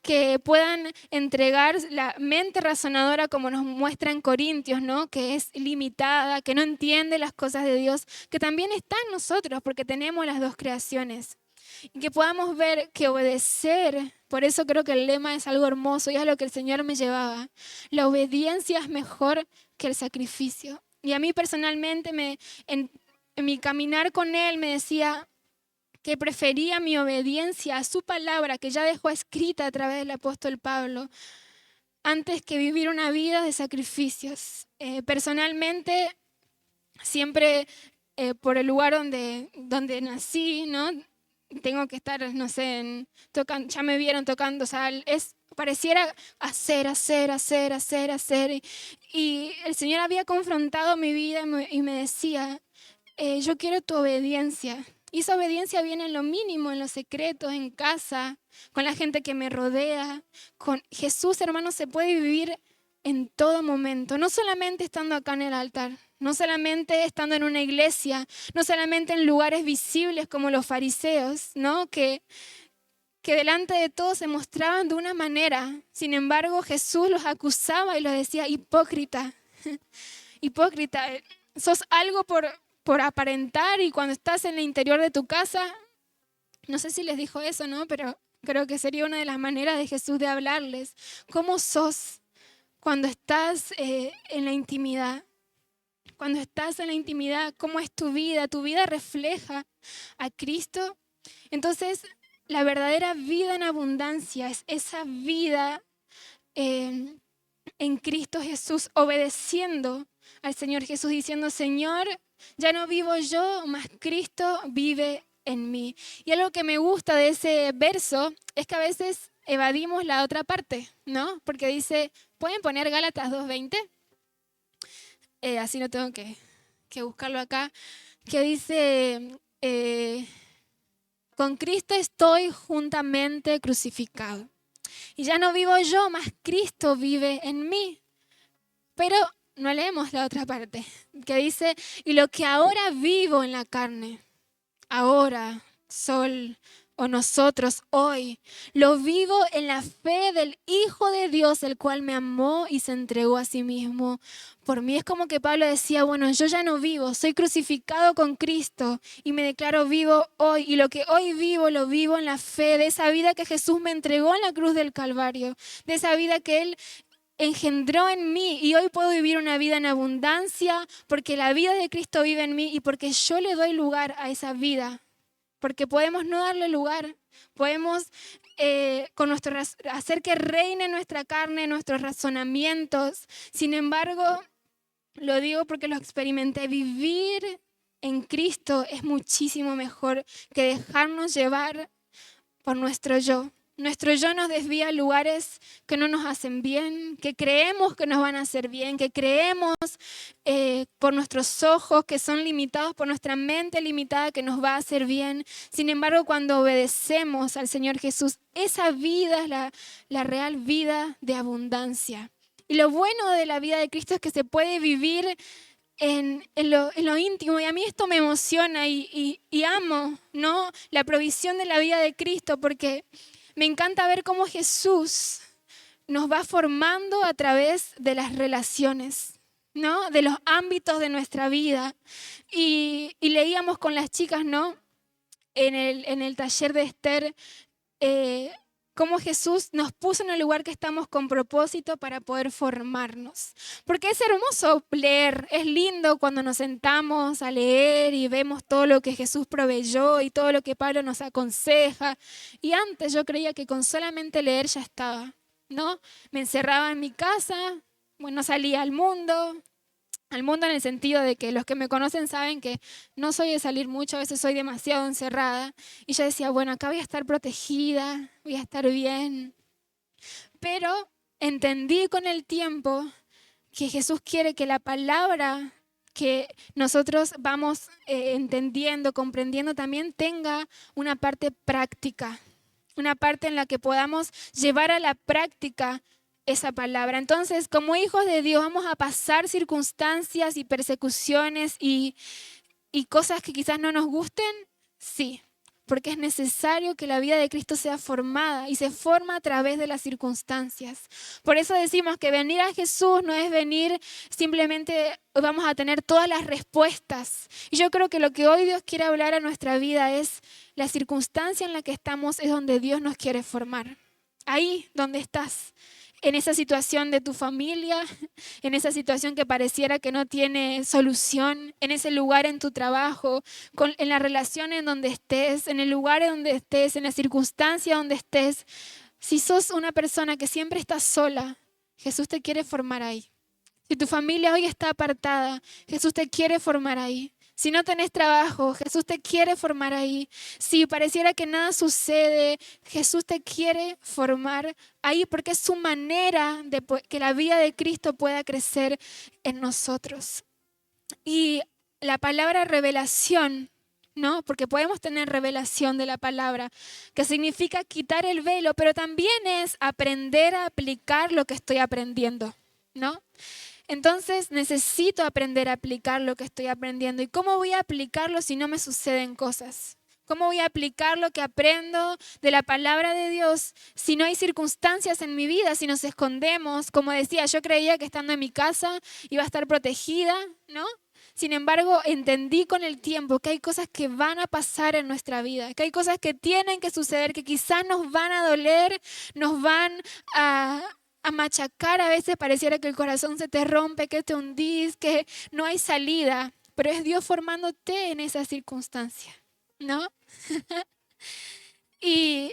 que puedan entregar la mente razonadora como nos muestra en Corintios, ¿no? Que es limitada, que no entiende las cosas de Dios, que también está en nosotros porque tenemos las dos creaciones. Y que podamos ver que obedecer, por eso creo que el lema es algo hermoso y es a lo que el Señor me llevaba. La obediencia es mejor que el sacrificio. Y a mí personalmente, en mi caminar con Él, me decía que prefería mi obediencia a su palabra, que ya dejó escrita a través del apóstol Pablo, antes que vivir una vida de sacrificios. Personalmente, siempre por el lugar donde nací, ¿no? Tengo que estar, no sé, ya me vieron tocando, o sea, pareciera hacer. Y el Señor había confrontado mi vida y me decía, yo quiero tu obediencia. Y esa obediencia viene en lo mínimo, en lo secreto, en casa, con la gente que me rodea. Con Jesús, hermanos, se puede vivir en todo momento, no solamente estando acá en el altar, no solamente estando en una iglesia, no solamente en lugares visibles como los fariseos, ¿no? Que delante de todos se mostraban de una manera. Sin embargo, Jesús los acusaba y los decía, hipócrita, hipócrita, sos algo por aparentar, y cuando estás en el interior de tu casa, no sé si les dijo eso, ¿no? Pero creo que sería una de las maneras de Jesús de hablarles. ¿Cómo sos cuando estás en la intimidad? Cuando estás en la intimidad, ¿cómo es tu vida? ¿Tu vida refleja a Cristo? Entonces, la verdadera vida en abundancia es esa vida en Cristo Jesús, obedeciendo al Señor Jesús, diciendo, Señor, ya no vivo yo, mas Cristo vive en mí. Y algo que me gusta de ese verso es que a veces evadimos la otra parte, ¿no? Porque dice, ¿pueden poner Gálatas 2:20? Así no tengo que buscarlo acá, que dice, con Cristo estoy juntamente crucificado. Y ya no vivo yo, mas Cristo vive en mí. Pero no leemos la otra parte, que dice, y lo que ahora vivo en la carne, ahora, Sol, o nosotros hoy, lo vivo en la fe del Hijo de Dios, el cual me amó y se entregó a sí mismo por mí. Es como que Pablo decía, bueno, yo ya no vivo, soy crucificado con Cristo y me declaro vivo hoy. Y lo que hoy vivo, lo vivo en la fe de esa vida que Jesús me entregó en la cruz del Calvario, de esa vida que Él engendró en mí, y hoy puedo vivir una vida en abundancia porque la vida de Cristo vive en mí y porque yo le doy lugar a esa vida. Porque podemos no darle lugar, podemos hacer que reine nuestra carne, nuestros razonamientos. Sin embargo, lo digo porque lo experimenté, vivir en Cristo es muchísimo mejor que dejarnos llevar por nuestro yo. Nuestro yo nos desvía a lugares que no nos hacen bien, que creemos que nos van a hacer bien, que creemos por nuestros ojos que son limitados, por nuestra mente limitada que nos va a hacer bien. Sin embargo, cuando obedecemos al Señor Jesús, esa vida es la real vida de abundancia. Y lo bueno de la vida de Cristo es que se puede vivir en lo íntimo, y a mí esto me emociona y amo, ¿no? La provisión de la vida de Cristo, porque me encanta ver cómo Jesús nos va formando a través de las relaciones, ¿no? De los ámbitos de nuestra vida. Y leíamos con las chicas, ¿no? En el taller de Esther, cómo Jesús nos puso en el lugar que estamos con propósito para poder formarnos. Porque es hermoso leer, es lindo cuando nos sentamos a leer y vemos todo lo que Jesús proveyó y todo lo que Pablo nos aconseja. Y antes yo creía que con solamente leer ya estaba, ¿no? Me encerraba en mi casa, bueno, salía al mundo en el sentido de que los que me conocen saben que no soy de salir mucho, a veces soy demasiado encerrada. Y yo decía, bueno, acá voy a estar protegida, voy a estar bien. Pero entendí con el tiempo que Jesús quiere que la palabra que nosotros vamos entendiendo, comprendiendo, también tenga una parte práctica, una parte en la que podamos llevar a la práctica esa palabra. Entonces, como hijos de Dios, vamos a pasar circunstancias y persecuciones y cosas que quizás no nos gusten, sí, porque es necesario que la vida de Cristo sea formada y se forma a través de las circunstancias. Por eso decimos que venir a Jesús no es venir simplemente vamos a tener todas las respuestas. Y yo creo que lo que hoy Dios quiere hablar a nuestra vida es la circunstancia en la que estamos es donde Dios nos quiere formar. Ahí donde estás. En esa situación de tu familia, en esa situación que pareciera que no tiene solución, en ese lugar en tu trabajo, en la relación en donde estés, en el lugar en donde estés, en la circunstancia donde estés. Si sos una persona que siempre está sola, Jesús te quiere formar ahí. Si tu familia hoy está apartada, Jesús te quiere formar ahí. Si no tenés trabajo, Jesús te quiere formar ahí. Si pareciera que nada sucede, Jesús te quiere formar ahí porque es su manera de que la vida de Cristo pueda crecer en nosotros. Y la palabra revelación, ¿no? Porque podemos tener revelación de la palabra, que significa quitar el velo, pero también es aprender a aplicar lo que estoy aprendiendo, ¿no? Entonces necesito aprender a aplicar lo que estoy aprendiendo. ¿Y cómo voy a aplicarlo si no me suceden cosas? ¿Cómo voy a aplicar lo que aprendo de la palabra de Dios si no hay circunstancias en mi vida, si nos escondemos? Como decía, yo creía que estando en mi casa iba a estar protegida, ¿no? Sin embargo, entendí con el tiempo que hay cosas que van a pasar en nuestra vida, que hay cosas que tienen que suceder, que quizás nos van a doler, nos van a machacar. A veces pareciera que el corazón se te rompe, que te hundís, que no hay salida, pero es Dios formándote en esa circunstancia, ¿no? y,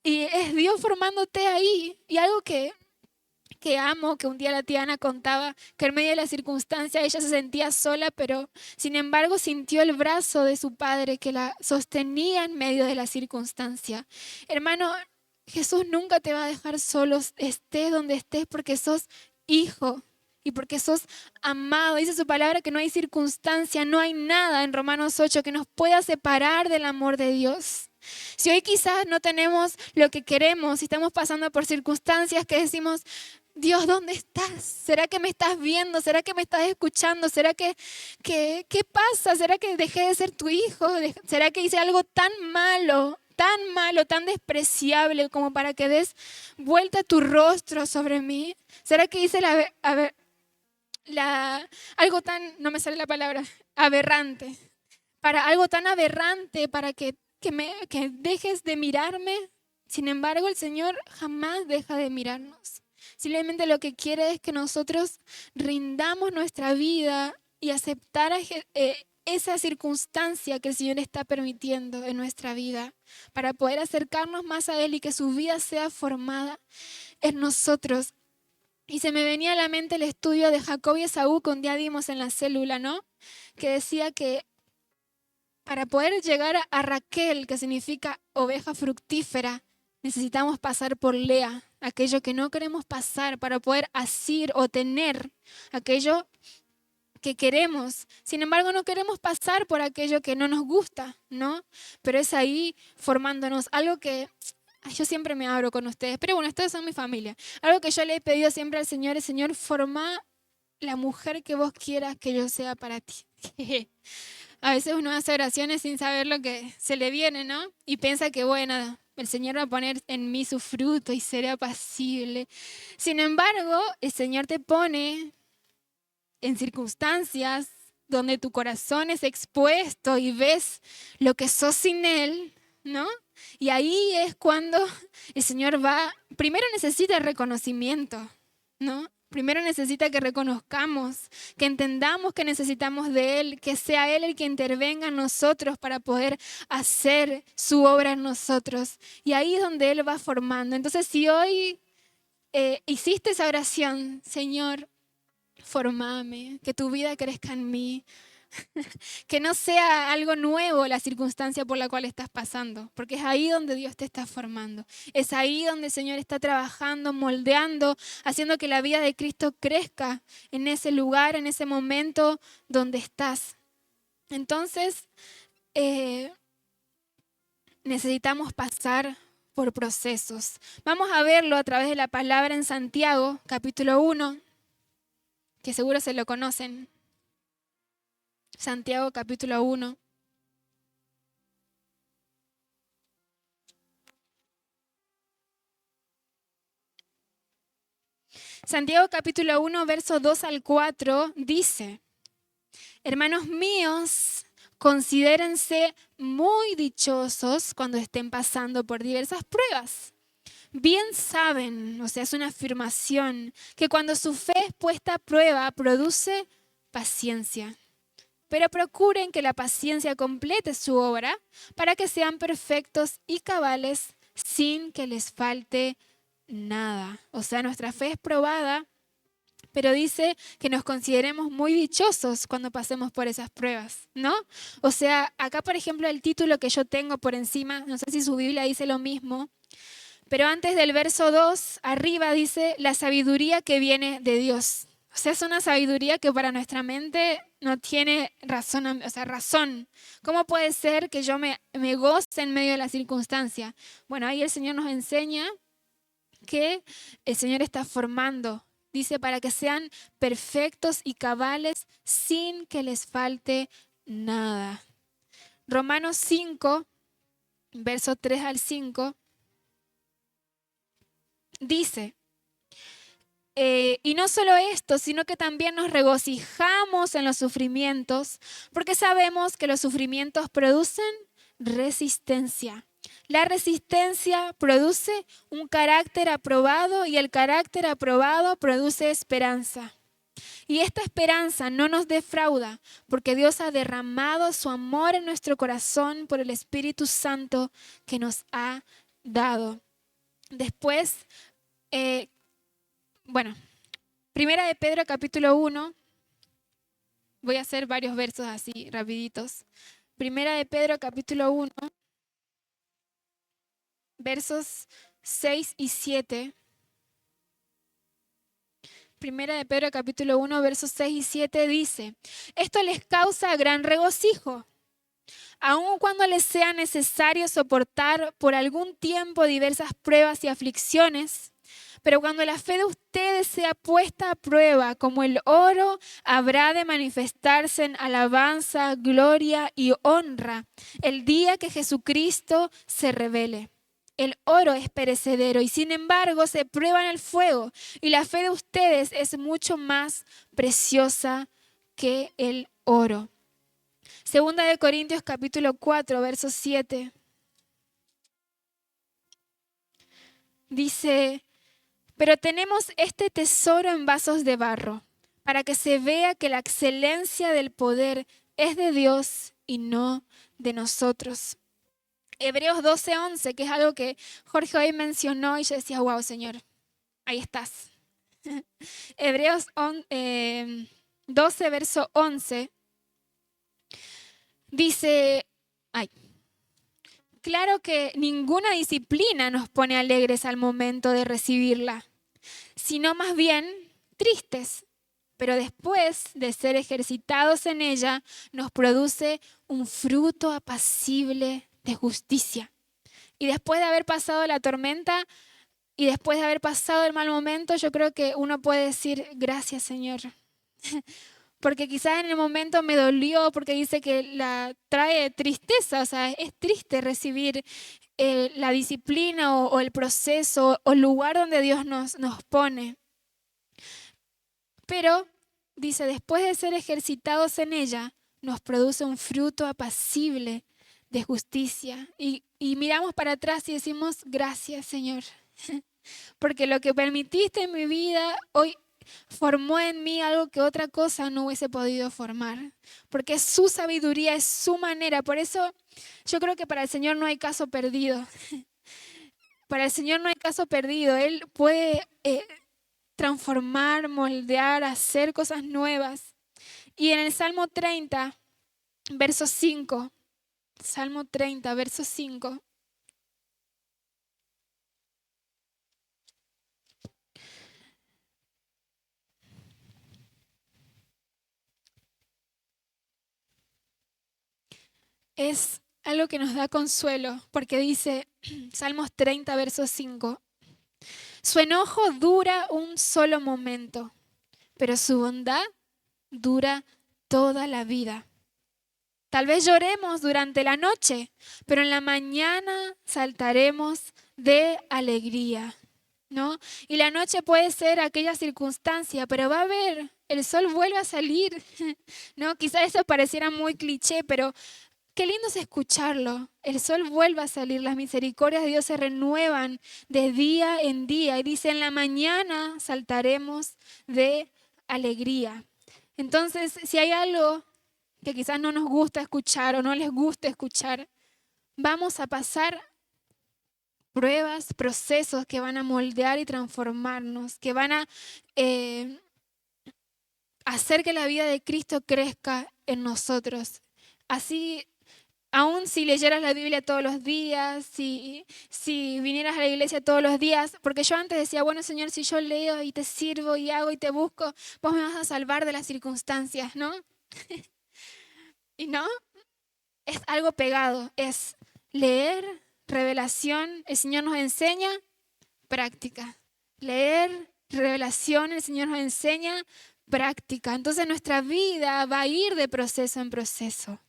y es Dios formándote ahí. Y algo que amo, que un día la tía Ana contaba, que en medio de la circunstancia ella se sentía sola, pero sin embargo sintió el brazo de su padre que la sostenía en medio de la circunstancia. Hermano, Jesús nunca te va a dejar solo, estés donde estés, porque sos hijo y porque sos amado. Dice su palabra que no hay circunstancia, no hay nada en Romanos 8 que nos pueda separar del amor de Dios. Si hoy quizás no tenemos lo que queremos, si estamos pasando por circunstancias que decimos, Dios, ¿dónde estás? ¿Será que me estás viendo? ¿Será que me estás escuchando? ¿Será qué pasa? ¿Será que dejé de ser tu hijo? ¿Será que hice algo tan malo, tan despreciable como para que des vuelta tu rostro sobre mí? ¿Será que hice algo tan, no me sale la palabra, aberrante? Para algo tan aberrante, para que dejes de mirarme. Sin embargo, el Señor jamás deja de mirarnos. Simplemente lo que quiere es que nosotros rindamos nuestra vida y aceptar esa circunstancia que el Señor está permitiendo en nuestra vida para poder acercarnos más a Él y que su vida sea formada en nosotros. Y se me venía a la mente el estudio de Jacob y Esaú que un día dimos en la célula, ¿no? Que decía que para poder llegar a Raquel, que significa oveja fructífera, necesitamos pasar por Lea, aquello que no queremos pasar para poder asir o tener aquello que queremos. Sin embargo, no queremos pasar por aquello que no nos gusta, ¿no? Pero es ahí formándonos algo que yo siempre me abro con ustedes. Pero bueno, ustedes son mi familia. Algo que yo le he pedido siempre al Señor es, Señor, forma la mujer que vos quieras que yo sea para ti. A veces uno hace oraciones sin saber lo que se le viene, ¿no? Y piensa que, bueno, el Señor va a poner en mí su fruto y seré apacible. Sin embargo, el Señor te pone en circunstancias donde tu corazón es expuesto y ves lo que sos sin Él, ¿no? Y ahí es cuando el Señor primero necesita reconocimiento, ¿no? Primero necesita que reconozcamos, que entendamos que necesitamos de Él, que sea Él el que intervenga en nosotros para poder hacer su obra en nosotros. Y ahí es donde Él va formando. Entonces, si hoy hiciste esa oración, Señor, formame, que tu vida crezca en mí, que no sea algo nuevo la circunstancia por la cual estás pasando, porque es ahí donde Dios te está formando. Es ahí donde el Señor está trabajando, moldeando, haciendo que la vida de Cristo crezca en ese lugar, en ese momento donde estás. Entonces, necesitamos pasar por procesos. Vamos a verlo a través de la palabra en Santiago, capítulo 1, que seguro se lo conocen. Santiago capítulo 1. Santiago capítulo 1, versos 2 al 4 dice: hermanos míos, considérense muy dichosos cuando estén pasando por diversas pruebas. Bien saben, o sea, es una afirmación, que cuando su fe es puesta a prueba, produce paciencia. Pero procuren que la paciencia complete su obra para que sean perfectos y cabales sin que les falte nada. O sea, nuestra fe es probada, pero dice que nos consideremos muy dichosos cuando pasemos por esas pruebas, ¿no? O sea, acá por ejemplo el título que yo tengo por encima, no sé si su Biblia dice lo mismo, pero antes del verso 2, arriba dice la sabiduría que viene de Dios. O sea, es una sabiduría que para nuestra mente no tiene razón, o sea, razón. ¿Cómo puede ser que yo me goce en medio de la circunstancia? Bueno, ahí el Señor nos enseña que el Señor está formando Dice, para que sean perfectos y cabales sin que les falte nada. Romanos 5, verso 3 al 5, dice, y no solo esto, sino que también nos regocijamos en los sufrimientos, porque sabemos que los sufrimientos producen resistencia. La resistencia produce un carácter aprobado y el carácter aprobado produce esperanza. Y esta esperanza no nos defrauda, porque Dios ha derramado su amor en nuestro corazón por el Espíritu Santo que nos ha dado. Después, Primera de Pedro capítulo 1, voy a hacer varios versos así rapiditos. Primera de Pedro capítulo 1, versos 6 y 7. Primera de Pedro capítulo 1, versos 6 y 7 dice, esto les causa gran regocijo, aun cuando les sea necesario soportar por algún tiempo diversas pruebas y aflicciones. Pero cuando la fe de ustedes sea puesta a prueba, como el oro, habrá de manifestarse en alabanza, gloria y honra el día que Jesucristo se revele. El oro es perecedero y sin embargo se prueba en el fuego, y la fe de ustedes es mucho más preciosa que el oro. Segunda de Corintios capítulo 4, verso 7. Dice, pero tenemos este tesoro en vasos de barro, para que se vea que la excelencia del poder es de Dios y no de nosotros. Hebreos 12:11, que es algo que Jorge hoy mencionó y yo decía, wow, Señor, ahí estás. Hebreos 12, verso 11, dice, claro que ninguna disciplina nos pone alegres al momento de recibirla, sino más bien tristes. Pero después de ser ejercitados en ella, nos produce un fruto apacible de justicia. Y después de haber pasado la tormenta y después de haber pasado el mal momento, yo creo que uno puede decir, gracias, Señor. Porque quizás en el momento me dolió, porque dice que la trae tristeza, o sea, es triste recibir la disciplina o el proceso o el lugar donde Dios nos pone. Pero, dice, después de ser ejercitados en ella, nos produce un fruto apacible de justicia. Y miramos para atrás y decimos, gracias, Señor. Porque lo que permitiste en mi vida hoy formó en mí algo que otra cosa no hubiese podido formar. Porque es su sabiduría, es su manera. Por eso yo creo que para el Señor no hay caso perdido. Para el Señor no hay caso perdido. Él puede transformar, moldear, hacer cosas nuevas. Y en el Salmo 30, verso 5, Salmo 30, verso 5, es algo que nos da consuelo, porque dice, Salmos 30, verso 5, su enojo dura un solo momento, pero su bondad dura toda la vida. Tal vez lloremos durante la noche, pero en la mañana saltaremos de alegría, ¿no? Y la noche puede ser aquella circunstancia, pero va a haber, el sol vuelve a salir, ¿no? Quizás eso pareciera muy cliché, pero qué lindo es escucharlo. El sol vuelve a salir, las misericordias de Dios se renuevan de día en día. Y dice, en la mañana saltaremos de alegría. Entonces, si hay algo que quizás no nos gusta escuchar o no les gusta escuchar, vamos a pasar pruebas, procesos que van a moldear y transformarnos, que van a hacer que la vida de Cristo crezca en nosotros. Así, aún si leyeras la Biblia todos los días, si vinieras a la iglesia todos los días, porque yo antes decía, bueno, Señor, si yo leo y te sirvo y hago y te busco, vos me vas a salvar de las circunstancias, ¿no? Y no, es algo pegado, es leer, revelación, el Señor nos enseña, práctica. Leer, revelación, el Señor nos enseña práctica. Entonces nuestra vida va a ir de proceso en proceso.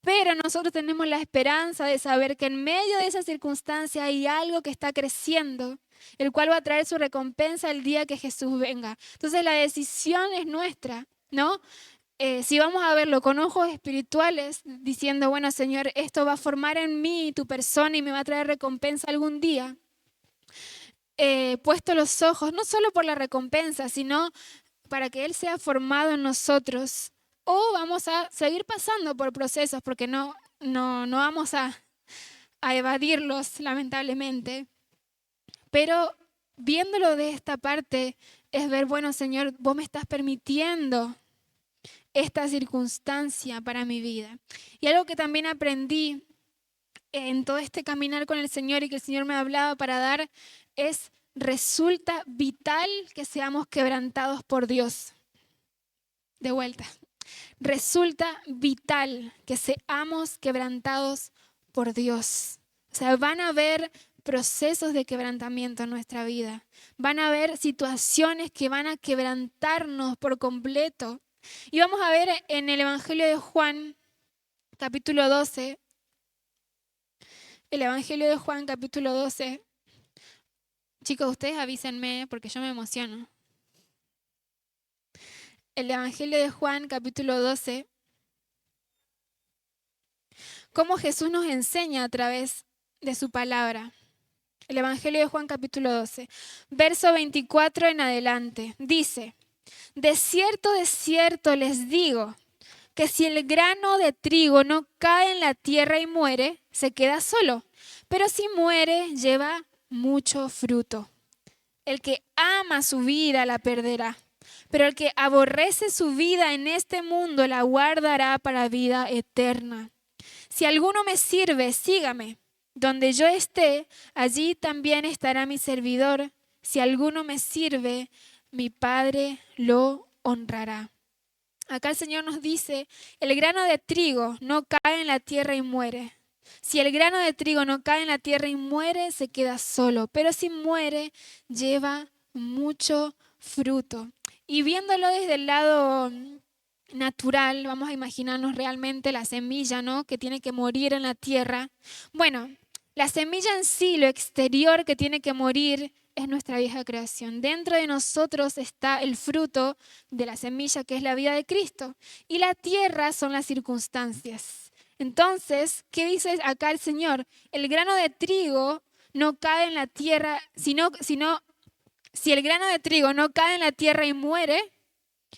Pero nosotros tenemos la esperanza de saber que en medio de esa circunstancia hay algo que está creciendo, el cual va a traer su recompensa el día que Jesús venga. Entonces la decisión es nuestra, ¿no? Si vamos a verlo con ojos espirituales, diciendo, bueno, Señor, esto va a formar en mí tu persona y me va a traer recompensa algún día. Puesto los ojos, no solo por la recompensa, sino para que Él sea formado en nosotros. O vamos a seguir pasando por procesos, porque no vamos a evadirlos, lamentablemente. Pero viéndolo de esta parte, es ver, bueno, Señor, vos me estás permitiendo esta circunstancia para mi vida. Y algo que también aprendí en todo este caminar con el Señor y que el Señor me hablaba para dar es, resulta vital que seamos quebrantados por Dios. De vuelta. Resulta vital que seamos quebrantados por Dios. O sea, van a haber procesos de quebrantamiento en nuestra vida. Van a haber situaciones que van a quebrantarnos por completo. Y vamos a ver en el Evangelio de Juan, capítulo 12. El Evangelio de Juan, capítulo 12. Chicos, ustedes avísenme porque yo me emociono. El Evangelio de Juan, capítulo 12. Cómo Jesús nos enseña a través de su palabra. El Evangelio de Juan, capítulo 12. Verso 24 en adelante. Dice, de cierto les digo, que si el grano de trigo no cae en la tierra y muere, se queda solo. Pero si muere, lleva mucho fruto. El que ama su vida la perderá. Pero el que aborrece su vida en este mundo la guardará para vida eterna. Si alguno me sirve, sígame. Donde yo esté, allí también estará mi servidor. Si alguno me sirve, mi Padre lo honrará. Acá el Señor nos dice, el grano de trigo no cae en la tierra y muere. Si el grano de trigo no cae en la tierra y muere, se queda solo. Pero si muere, lleva mucho fruto. Y viéndolo desde el lado natural, vamos a imaginarnos realmente la semilla, ¿no? Que tiene que morir en la tierra. Bueno, la semilla en sí, lo exterior que tiene que morir, es nuestra vieja creación. Dentro de nosotros está el fruto de la semilla, que es la vida de Cristo. Y la tierra son las circunstancias. Entonces, ¿qué dice acá el Señor? El grano de trigo no cae en la tierra, sino si el grano de trigo no cae en la tierra y muere,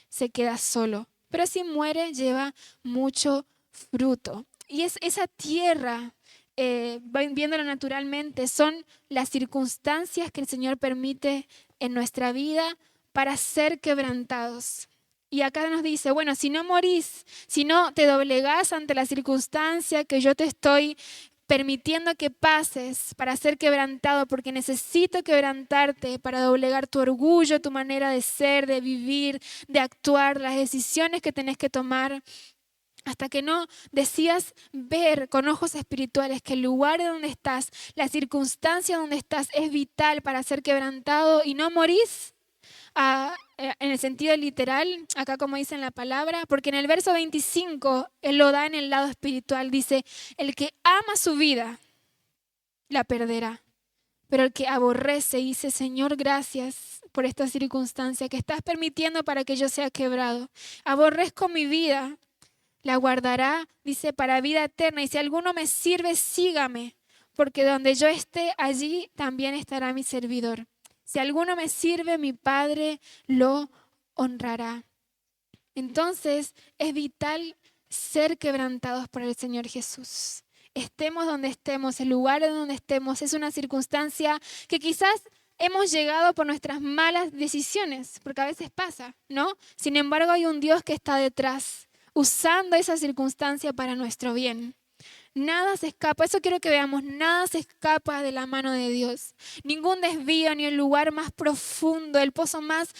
se queda solo. Pero si muere, lleva mucho fruto. Y es esa tierra, viéndolo naturalmente, son las circunstancias que el Señor permite en nuestra vida para ser quebrantados. Y acá nos dice, bueno, si no morís, si no te doblegás ante la circunstancia que yo te estoy permitiendo que pases para ser quebrantado, porque necesito quebrantarte para doblegar tu orgullo, tu manera de ser, de vivir, de actuar, las decisiones que tenés que tomar. Hasta que no decidas ver con ojos espirituales que el lugar donde estás, la circunstancia donde estás es vital para ser quebrantado y no morís en el sentido literal, acá como dice en la palabra, porque en el verso 25 él lo da en el lado espiritual, dice, el que ama su vida la perderá, pero el que aborrece dice, Señor, gracias por esta circunstancia que estás permitiendo para que yo sea quebrado. Aborrezco mi vida, la guardará, dice, para vida eterna. Y si alguno me sirve, sígame, porque donde yo esté, allí también estará mi servidor. Si alguno me sirve, mi Padre lo honrará. Entonces, es vital ser quebrantados por el Señor Jesús. Estemos donde estemos, el lugar en donde estemos, es una circunstancia que quizás hemos llegado por nuestras malas decisiones, porque a veces pasa, ¿no? Sin embargo, hay un Dios que está detrás, usando esa circunstancia para nuestro bien. Nada se escapa, eso quiero que veamos, nada se escapa de la mano de Dios. Ningún desvío, ni el lugar más profundo, el pozo más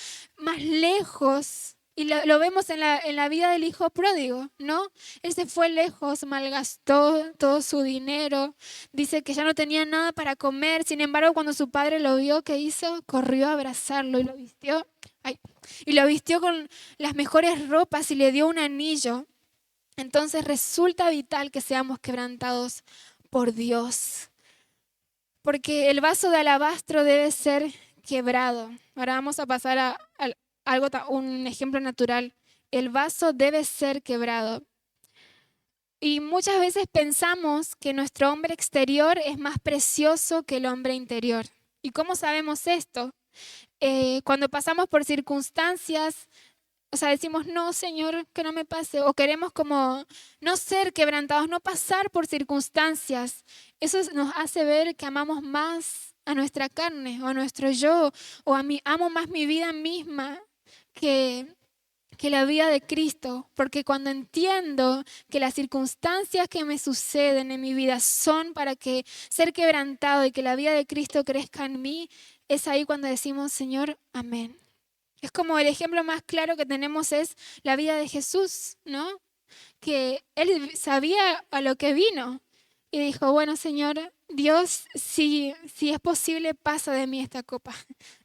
lejos Y lo vemos en la vida del hijo pródigo, ¿no? Él se fue lejos, malgastó todo su dinero, dice que ya no tenía nada para comer. Sin embargo, cuando su padre lo vio, ¿qué hizo? Corrió a abrazarlo y lo vistió, ay, y lo vistió con las mejores ropas y le dio un anillo. Entonces resulta vital que seamos quebrantados por Dios, porque el vaso de alabastro debe ser quebrado. Ahora vamos a pasar a algo, un ejemplo natural. El vaso debe ser quebrado. Y muchas veces pensamos que nuestro hombre exterior es más precioso que el hombre interior. ¿Y cómo sabemos esto? Cuando pasamos por circunstancias, o sea, decimos, no, Señor, que no me pase. O queremos como no ser quebrantados, no pasar por circunstancias. Eso nos hace ver que amamos más a nuestra carne o a nuestro yo, o amo más mi vida misma que, que la vida de Cristo. Porque cuando entiendo que las circunstancias que me suceden en mi vida son para que ser quebrantado y que la vida de Cristo crezca en mí, es ahí cuando decimos, Señor, amén. Es como el ejemplo más claro que tenemos es la vida de Jesús, ¿no? Que él sabía a lo que vino y dijo, bueno, Señor, Dios, si es posible, pasa de mí esta copa.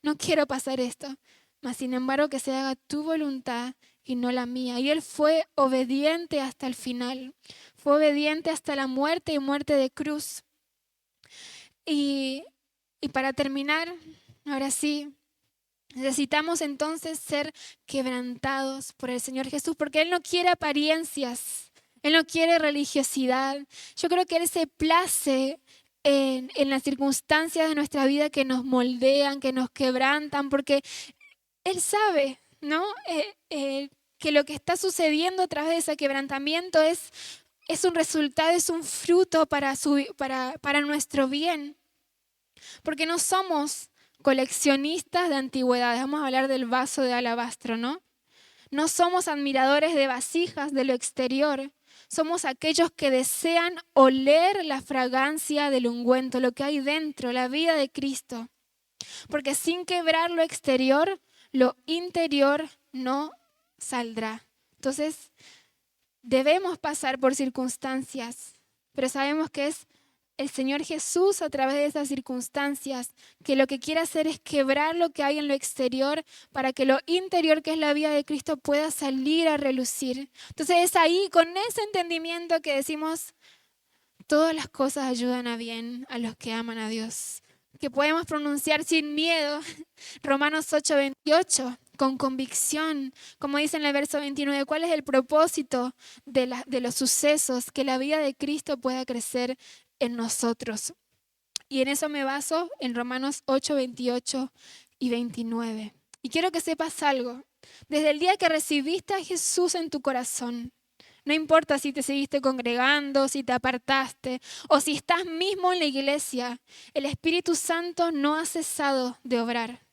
No quiero pasar esto, mas sin embargo que se haga tu voluntad y no la mía. Y él fue obediente hasta el final, fue obediente hasta la muerte y muerte de cruz. Y para terminar, ahora sí, necesitamos entonces ser quebrantados por el Señor Jesús, porque Él no quiere apariencias, Él no quiere religiosidad. Yo creo que Él se place en las circunstancias de nuestra vida que nos moldean, que nos quebrantan, porque Él sabe, ¿no? Que lo que está sucediendo a través de ese quebrantamiento es un resultado, es un fruto para nuestro bien, porque no somos coleccionistas de antigüedades. Vamos a hablar del vaso de alabastro, ¿no? No somos admiradores de vasijas de lo exterior. Somos aquellos que desean oler la fragancia del ungüento, lo que hay dentro, la vida de Cristo. Porque sin quebrar lo exterior, lo interior no saldrá. Entonces, debemos pasar por circunstancias, pero sabemos que es el Señor Jesús a través de esas circunstancias, que lo que quiere hacer es quebrar lo que hay en lo exterior para que lo interior, que es la vida de Cristo, pueda salir a relucir. Entonces es ahí, con ese entendimiento, que decimos, todas las cosas ayudan a bien a los que aman a Dios. Que podemos pronunciar sin miedo Romanos 8:28, con convicción, como dice en el verso 29, ¿cuál es el propósito de los sucesos? Que la vida de Cristo pueda crecer en nosotros. Y en eso me baso en Romanos 8:28 y 29. Y quiero que sepas algo. Desde el día que recibiste a Jesús en tu corazón, no importa si te seguiste congregando, si te apartaste o si estás mismo en la iglesia, el Espíritu Santo no ha cesado de obrar.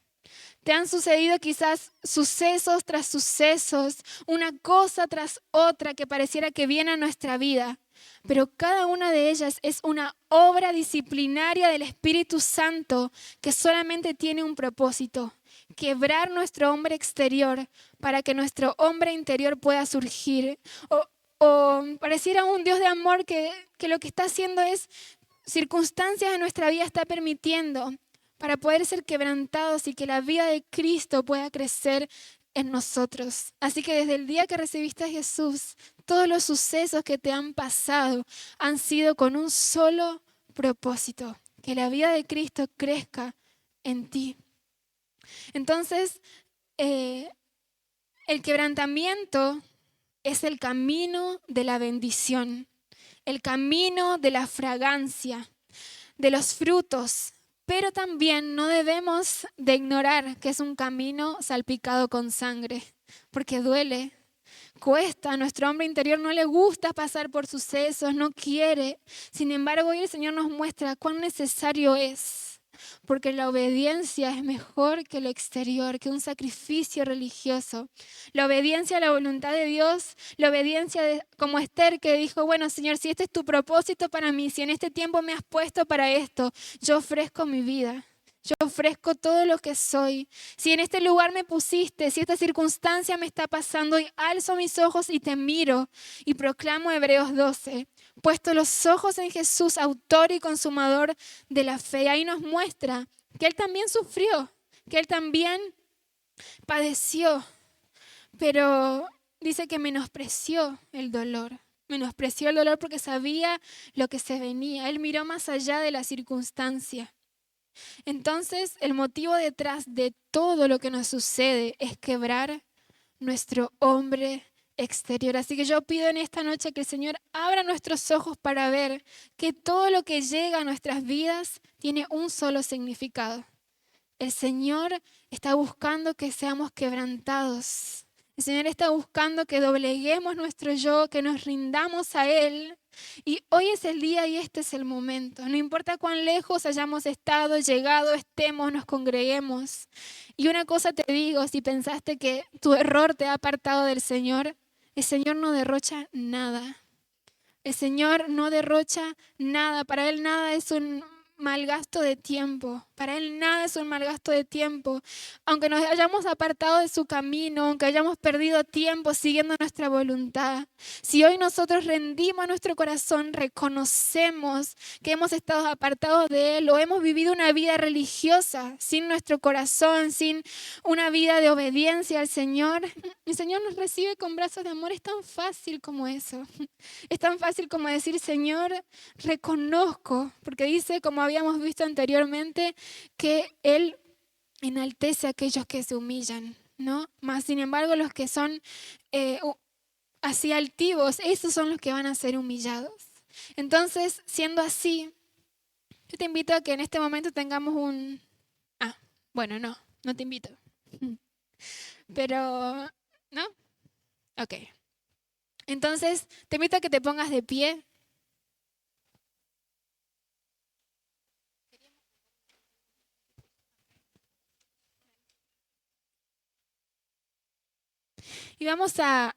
Te han sucedido quizás sucesos tras sucesos, una cosa tras otra que pareciera que viene a nuestra vida, pero cada una de ellas es una obra disciplinaria del Espíritu Santo que solamente tiene un propósito: quebrar nuestro hombre exterior para que nuestro hombre interior pueda surgir. O pareciera un Dios de amor que lo que está haciendo es circunstancias de nuestra vida está permitiendo para poder ser quebrantados y que la vida de Cristo pueda crecer en nosotros. Así que desde el día que recibiste a Jesús, todos los sucesos que te han pasado han sido con un solo propósito: que la vida de Cristo crezca en ti. Entonces, el quebrantamiento es el camino de la bendición, el camino de la fragancia, de los frutos. Pero también no debemos de ignorar que es un camino salpicado con sangre, porque duele, cuesta. A nuestro hombre interior no le gusta pasar por sucesos, no quiere. Sin embargo, hoy el Señor nos muestra cuán necesario es, porque la obediencia es mejor que lo exterior, que un sacrificio religioso. La obediencia a la voluntad de Dios, la obediencia como Esther, que dijo, bueno, Señor, si este es tu propósito para mí, si en este tiempo me has puesto para esto, yo ofrezco mi vida. Yo ofrezco todo lo que soy. Si en este lugar me pusiste, si esta circunstancia me está pasando, y alzo mis ojos y te miro y proclamo Hebreos 12, puesto los ojos en Jesús, autor y consumador de la fe. Ahí nos muestra que Él también sufrió, que Él también padeció, pero dice que menospreció el dolor. Menospreció el dolor porque sabía lo que se venía. Él miró más allá de la circunstancia. Entonces, el motivo detrás de todo lo que nos sucede es quebrar nuestro hombre exterior. Así que yo pido en esta noche que el Señor abra nuestros ojos para ver que todo lo que llega a nuestras vidas tiene un solo significado. El Señor está buscando que seamos quebrantados. El Señor está buscando que dobleguemos nuestro yo, que nos rindamos a Él. Y hoy es el día y este es el momento. No importa cuán lejos hayamos estado, llegado, estemos, nos congreguemos. Y una cosa te digo, si pensaste que tu error te ha apartado del Señor, el Señor no derrocha nada. El Señor no derrocha nada. Para Él nada es un mal gasto de tiempo. Para Él nada es un mal gasto de tiempo. Aunque nos hayamos apartado de su camino, aunque hayamos perdido tiempo siguiendo nuestra voluntad, si hoy nosotros rendimos nuestro corazón, reconocemos que hemos estado apartados de Él o hemos vivido una vida religiosa sin nuestro corazón, sin una vida de obediencia al Señor, el Señor nos recibe con brazos de amor. Es tan fácil como eso. Es tan fácil como decir, Señor, reconozco, porque dice, como habíamos visto anteriormente, que Él enaltece a aquellos que se humillan, ¿no? Más sin embargo, los que son así altivos, esos son los que van a ser humillados. Entonces, siendo así, yo te invito a que en este momento tengamos un... bueno, no te invito. Pero, ¿no? Ok. Entonces, te invito a que te pongas de pie. Y vamos a